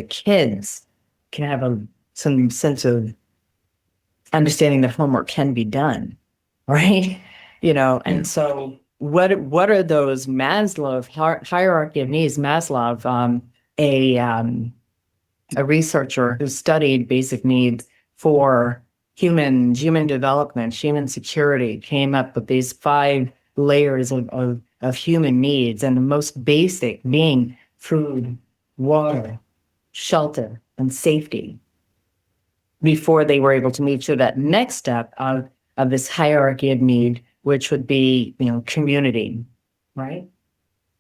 E: kids can have some sense of understanding that homework can be done. Right. And so what are those Maslow hierarchy of needs? Maslow, a researcher who studied basic needs for human development, human security, came up with these 5 layers of human needs, and the most basic being food, water, shelter, and safety, before they were able to move to that next step of this hierarchy of need, which would be, community, right?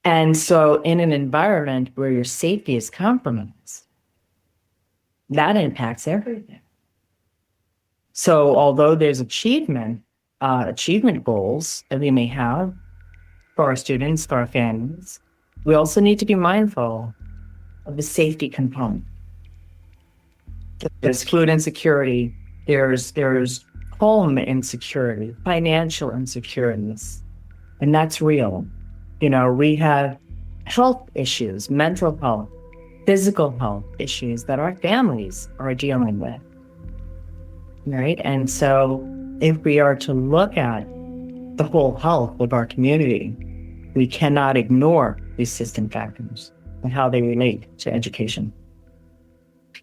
E: And so in an environment where your safety is compromised, that impacts everything. So although there's achievement goals that we may have for our students, for our families, we also need to be mindful of the safety component. There's food insecurity, there's home insecurity, financial insecurities, and that's real. We have health issues, mental health, physical health issues that our families are dealing with, right? And so if we are to look at the whole health of our community, we cannot ignore these system factors and how they relate to education.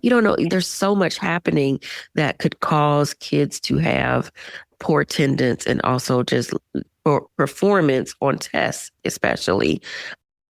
A: You don't know, there's so much happening that could cause kids to have poor attendance and also just poor performance on tests, especially.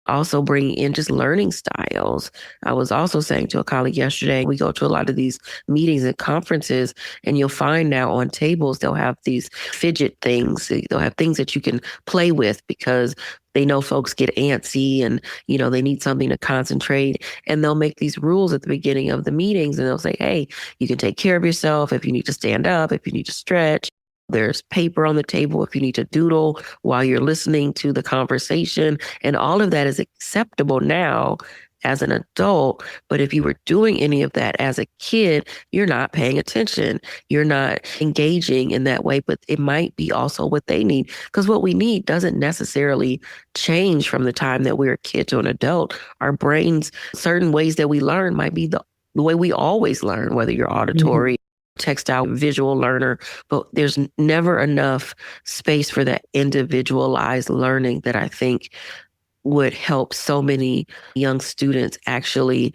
A: Also bringing in just learning styles. I was also saying to a colleague yesterday, we go to a lot of these meetings and conferences, and you'll find now on tables, they'll have these fidget things. They'll have things that you can play with because they know folks get antsy and, they need something to concentrate. And they'll make these rules at the beginning of the meetings, and they'll say, hey, you can take care of yourself if you need to stand up, if you need to stretch. There's paper on the table if you need to doodle while you're listening to the conversation. And all of that is acceptable now as an adult. But if you were doing any of that as a kid, you're not paying attention. You're not engaging in that way. But it might be also what they need. Because what we need doesn't necessarily change from the time that we're a kid to an adult. Our brains, certain ways that we learn might be the way we always learn, whether you're auditory, textile, visual learner, but there's never enough space for that individualized learning that I think would help so many young students actually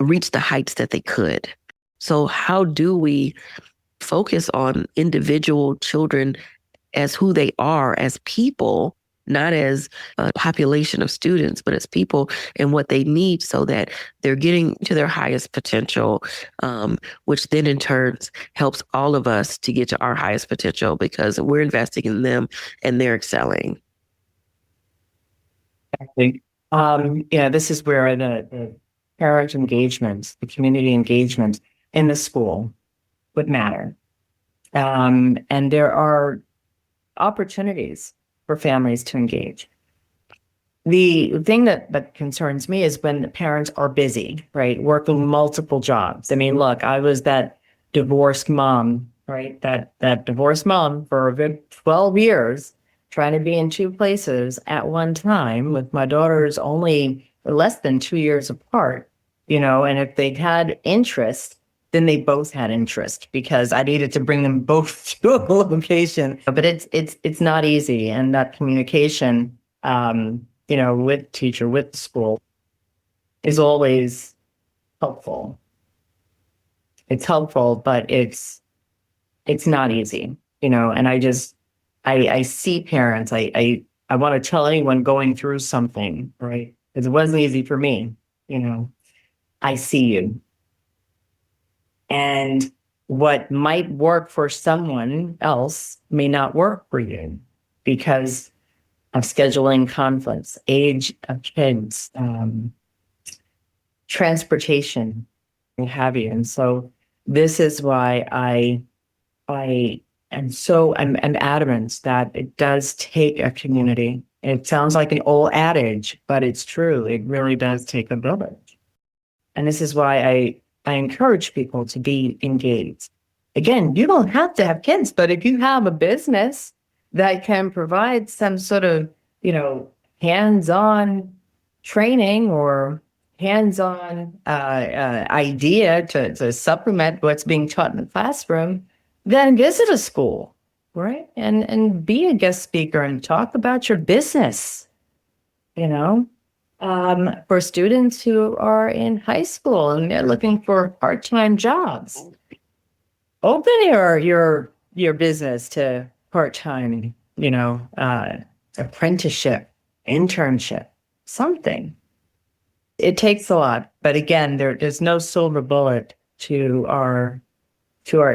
A: reach the heights that they could. So how do we focus on individual children as who they are as people not as a population of students, but as people and what they need so that they're getting to their highest potential, which then in turn helps all of us to get to our highest potential because we're investing in them and they're excelling.
E: I think, this is where the parent engagement, the community engagement in the school would matter. And there are opportunities for families to engage. The thing that concerns me is when the parents are busy, right, working multiple jobs. I mean, look, I was that divorced mom, right, that divorced mom for a good 12 years, trying to be in two places at one time with my daughters only less than 2 years apart, and if they'd had interest, then they both had interest because I needed to bring them both to a location. But it's not easy. And that communication, with teacher, with the school is always helpful. It's helpful, but it's not easy, and I see parents, I want to tell anyone going through something, right? Because it wasn't easy for me, I see you. And what might work for someone else may not work for you because of scheduling conflicts, age of kids, transportation, what have you. And so this is why I'm adamant that it does take a community. It sounds like an old adage, but it's true. It really does take a village. And this is why I encourage people to be engaged. Again, you don't have to have kids, but if you have a business that can provide some sort of, hands-on training or hands-on idea to supplement what's being taught in the classroom, then visit a school, right? And be a guest speaker and talk about your business, for students who are in high school and they're looking for part-time jobs. Open your business to part-time, apprenticeship, internship, something. It takes a lot, but again, there's no silver bullet to our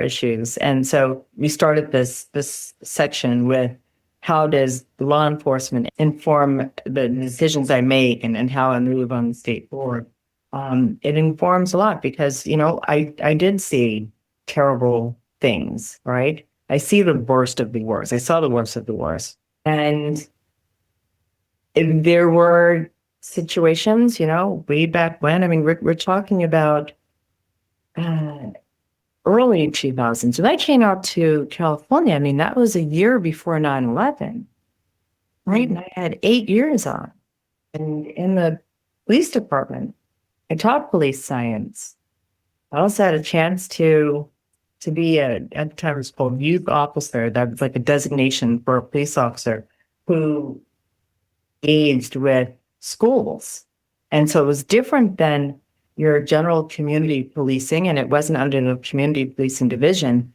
E: issues. And so we started this section with how does law enforcement inform the decisions I make and how I move on the state board? It informs a lot because, I did see terrible things, right? I see the worst of the worst. I saw the worst of the worst. And there were situations, way back when, I mean, we're talking about early 2000s. When I came out to California, I mean, that was a year before 9/11, right? And I had 8 years on. And in the police department, I taught police science. I also had a chance to be at the time it was called youth officer. That was like a designation for a police officer who engaged with schools. And so it was different than your general community policing, and it wasn't under the community policing division.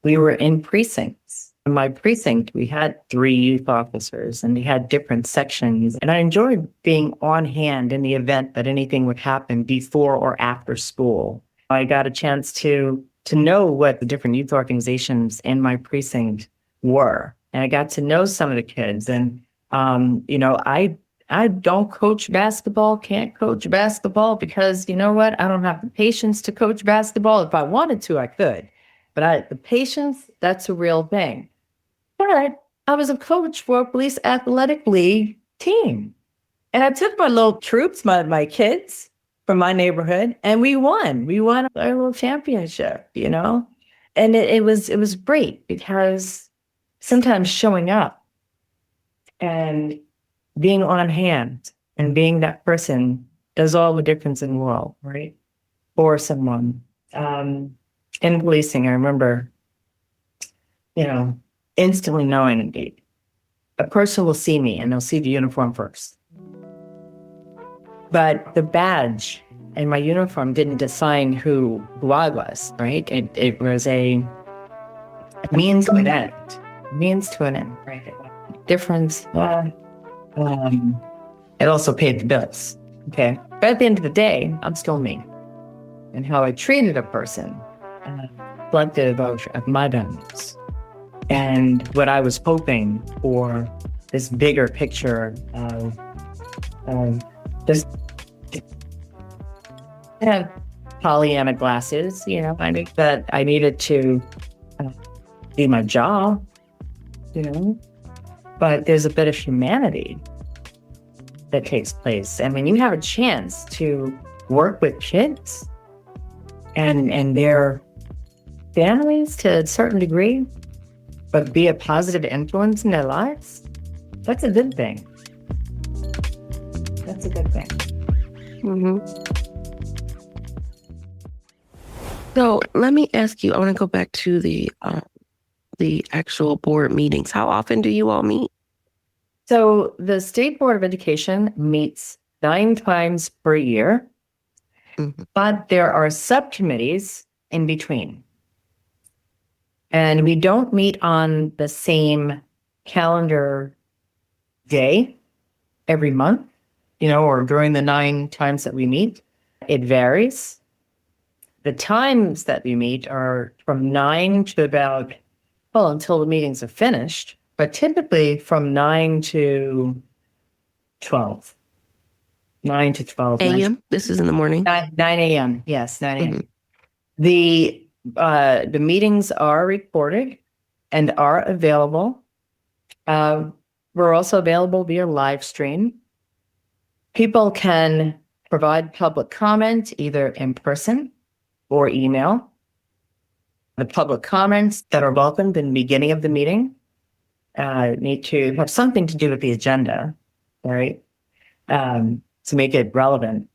E: We were in precincts. In my precinct, we had 3 youth officers and we had different sections. And I enjoyed being on hand in the event that anything would happen before or after school. I got a chance to know what the different youth organizations in my precinct were. And I got to know some of the kids. And, I don't coach basketball, can't coach basketball because you know what? I don't have the patience to coach basketball. If I wanted to, I could. But the patience, that's a real thing. But I was a coach for a police athletic league team. And I took my little troops, my kids from my neighborhood, and we won. We won our little championship, And it was great because sometimes showing up and being on hand and being that person does all the difference in the world, right? For someone. In policing, I remember, instantly knowing a person will see me and they'll see the uniform first. But the badge and my uniform didn't define who I was, right? It was a means to an end. Means to an end, right? Difference. It also paid the bills. Okay. But at the end of the day, I'm still me. And how I treated a person reflective of my values. And what I was hoping for this bigger picture of just Pollyanna glasses, I think that I needed to do my job, but there's a bit of humanity that takes place. And when you have a chance to work with kids and their families to a certain degree, but be a positive influence in their lives, that's a good thing. That's a good thing.
A: So let me ask you, I want to go back to the actual board meetings. How often do you all meet?
E: So the State Board of Education meets 9 times per year, but there are subcommittees in between. And we don't meet on the same calendar day every month, or during the 9 times that we meet. It varies. The times that we meet are from 9 to about, until the meetings are finished, but typically from 9 to 12. 9 to 12.
A: AM? This is in the morning?
E: 9 a.m. Yes, 9 a.m. The meetings are recorded and are available. We're also available via live stream. People can provide public comment either in person or email. The public comments that are welcomed in the beginning of the meeting need to have something to do with the agenda, right? To make it relevant.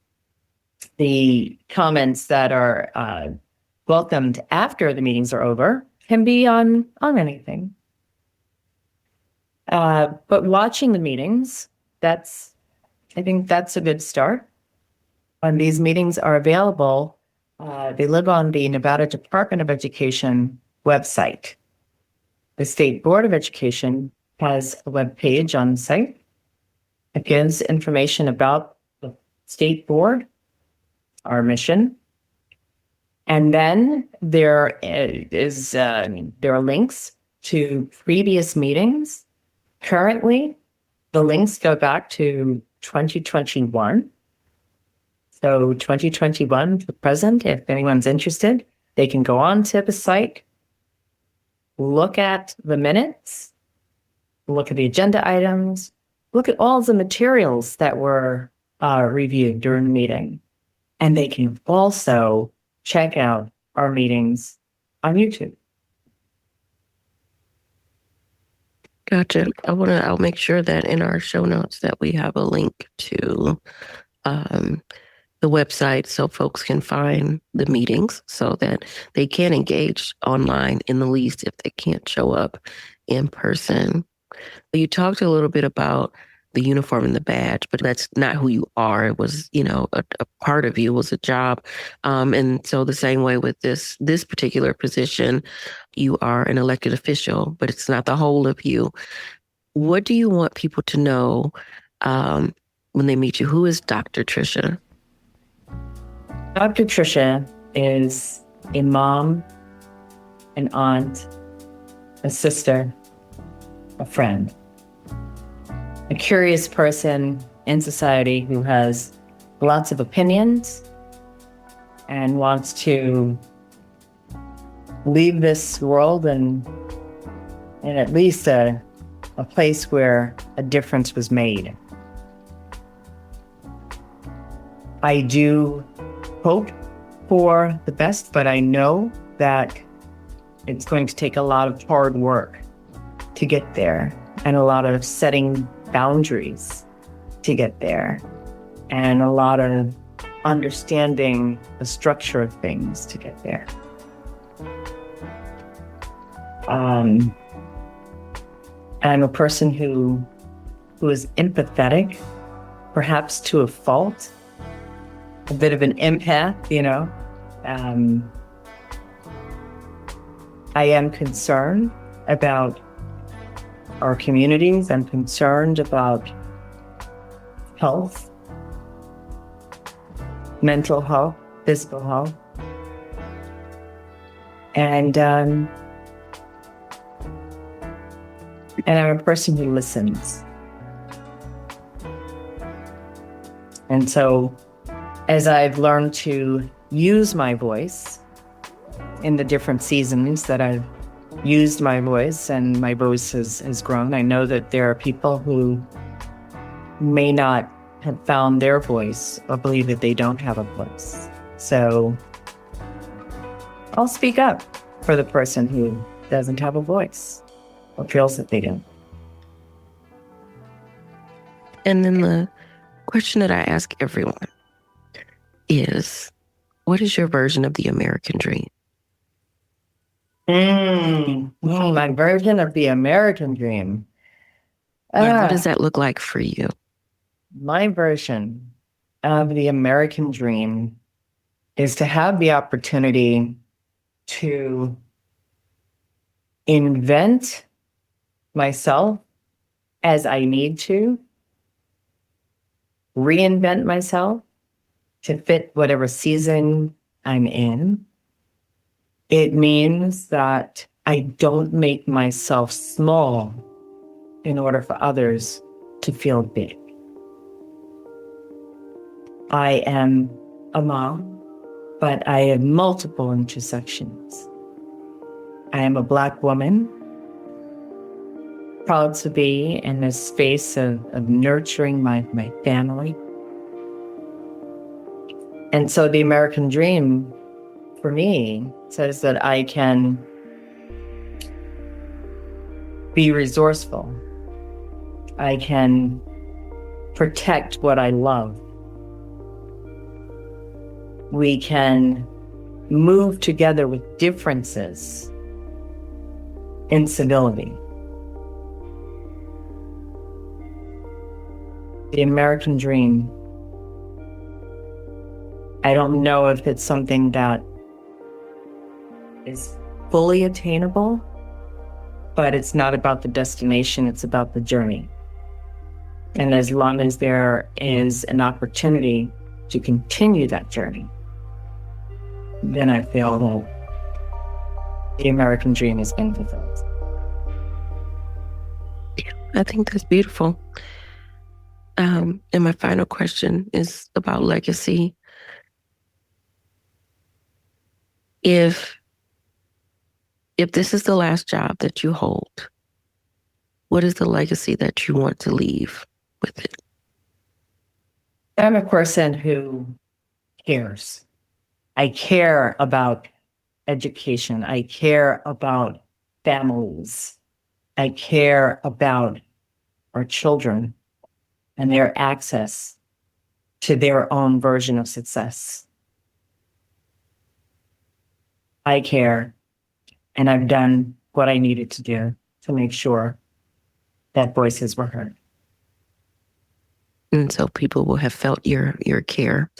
E: The comments that are welcomed after the meetings are over can be on anything. But watching the meetings, I think that's a good start. When these meetings are available, they live on the Nevada Department of Education website. The State Board of Education has a web page on the site. It gives information about the State Board, our mission. And then there are links to previous meetings. Currently, the links go back to 2021. So 2021 to present, if anyone's interested, they can go on to the site, look at the minutes, look at the agenda items, look at all the materials that were reviewed during the meeting. And they can also check out our meetings on YouTube.
A: Gotcha. I'll make sure that in our show notes that we have a link to the website so folks can find the meetings so that they can engage online in the least if they can't show up in person. You talked a little bit about the uniform and the badge, but that's not who you are. It was, a part of you, was a job. And so the same way with this particular position, you are an elected official, but it's not the whole of you. What do you want people to know when they meet you? Who is Dr. Tricia?
E: Dr. Tricia is a mom, an aunt, a sister, a friend, a curious person in society who has lots of opinions and wants to leave this world in at least a place where a difference was made. I do hope for the best, but I know that it's going to take a lot of hard work to get there and a lot of setting boundaries to get there and a lot of understanding the structure of things to get there. I'm a person who is empathetic, perhaps to a fault, a bit of an empath, I am concerned about our communities. I'm concerned about health, mental health, physical health. And I'm a person who listens. And so as I've learned to use my voice in the different seasons that I've used my voice and my voice has grown, I know that there are people who may not have found their voice or believe that they don't have a voice. So I'll speak up for the person who doesn't have a voice or feels that they don't.
A: And then the question that I ask everyone is, what is your version of the American dream?
E: My version of the American dream.
A: What does that look like for you?
E: My version of the American dream is to have the opportunity to invent myself as I need to, reinvent myself to fit whatever season I'm in. It means that I don't make myself small in order for others to feel big. I am a mom, but I have multiple intersections. I am a Black woman, proud to be in this space of nurturing my family. And so the American dream for me says that I can be resourceful. I can protect what I love. We can move together with differences in civility. The American dream, I don't know if it's something that is fully attainable, but it's not about the destination, it's about the journey. And as long as there is an opportunity to continue that journey, then I feel that the American dream has been fulfilled.
A: I think that's beautiful. And my final question is about legacy. If this is the last job that you hold, what is the legacy that you want to leave with it?
E: I'm a person who cares. I care about education. I care about families. I care about our children and their access to their own version of success. I care, and I've done what I needed to do to make sure that voices were heard.
A: And so people will have felt your care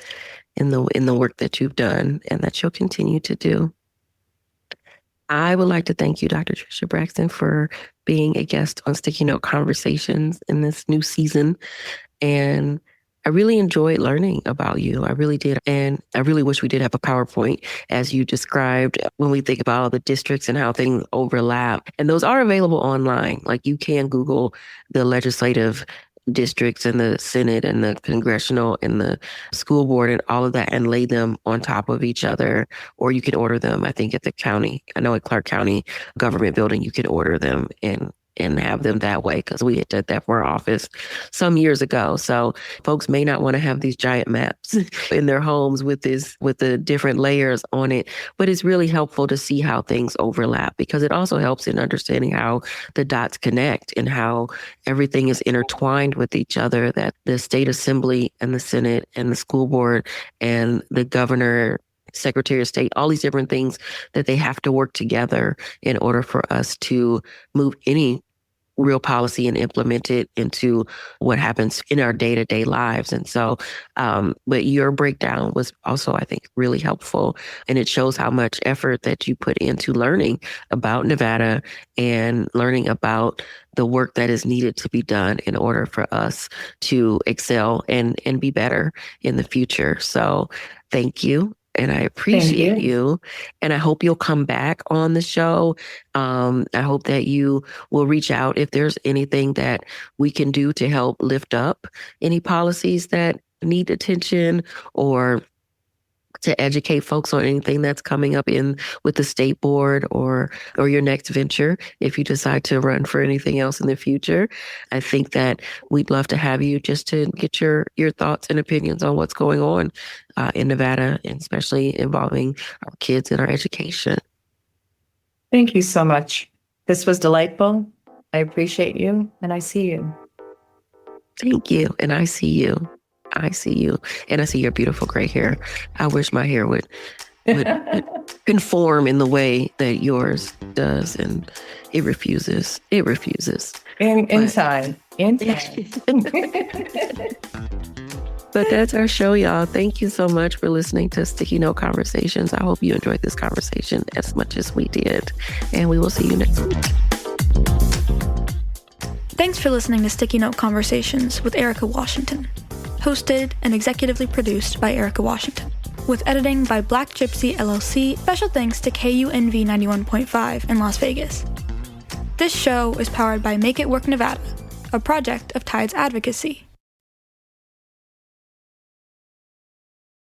A: in the work that you've done and that you'll continue to do. I would like to thank you, Dr. Tricia Braxton, for being a guest on Sticky Note Conversations in this new season. And I really enjoyed learning about you. I really did. And I really wish we did have a PowerPoint as you described when we think about all the districts and how things overlap. And those are available online. Like you can Google the legislative districts and the Senate and the congressional and the school board and all of that and lay them on top of each other. Or you can order them, I think, at the county. I know at Clark County government building, you can order them and have them that way, because we did that for our office some years ago. So folks may not want to have these giant maps in their homes with the different layers on it, but it's really helpful to see how things overlap, because it also helps in understanding how the dots connect and how everything is intertwined with each other, that the state assembly and the Senate and the school board and the governor, Secretary of State, all these different things, that they have to work together in order for us to move anywhere real policy and implement it into what happens in our day-to-day lives. And so, but your breakdown was also, I think, really helpful. And it shows how much effort that you put into learning about Nevada and learning about the work that is needed to be done in order for us to excel and be better in the future. So thank you. And I appreciate you. And I hope you'll come back on the show. I hope that you will reach out if there's anything that we can do to help lift up any policies that need attention, or to educate folks on anything that's coming up in with the state board or your next venture, if you decide to run for anything else in the future. I think that we'd love to have you just to get your thoughts and opinions on what's going on in Nevada, and especially involving our kids and our education.
E: Thank you so much. This was delightful. I appreciate you, and I see you.
A: Thank you. And I see you. I see you. And I see your beautiful gray hair. I wish my hair would conform in the way that yours does. And it refuses. It refuses.
E: Inside.
A: But that's our show, y'all. Thank you so much for listening to Sticky Note Conversations. I hope you enjoyed this conversation as much as we did. And we will see you next week.
G: Thanks for listening to Sticky Note Conversations with Erica Washington. Hosted and executively produced by Erica Washington. With editing by Black Gypsy LLC. Special thanks to KUNV 91.5 in Las Vegas. This show is powered by Make It Work Nevada, a project of Tides Advocacy.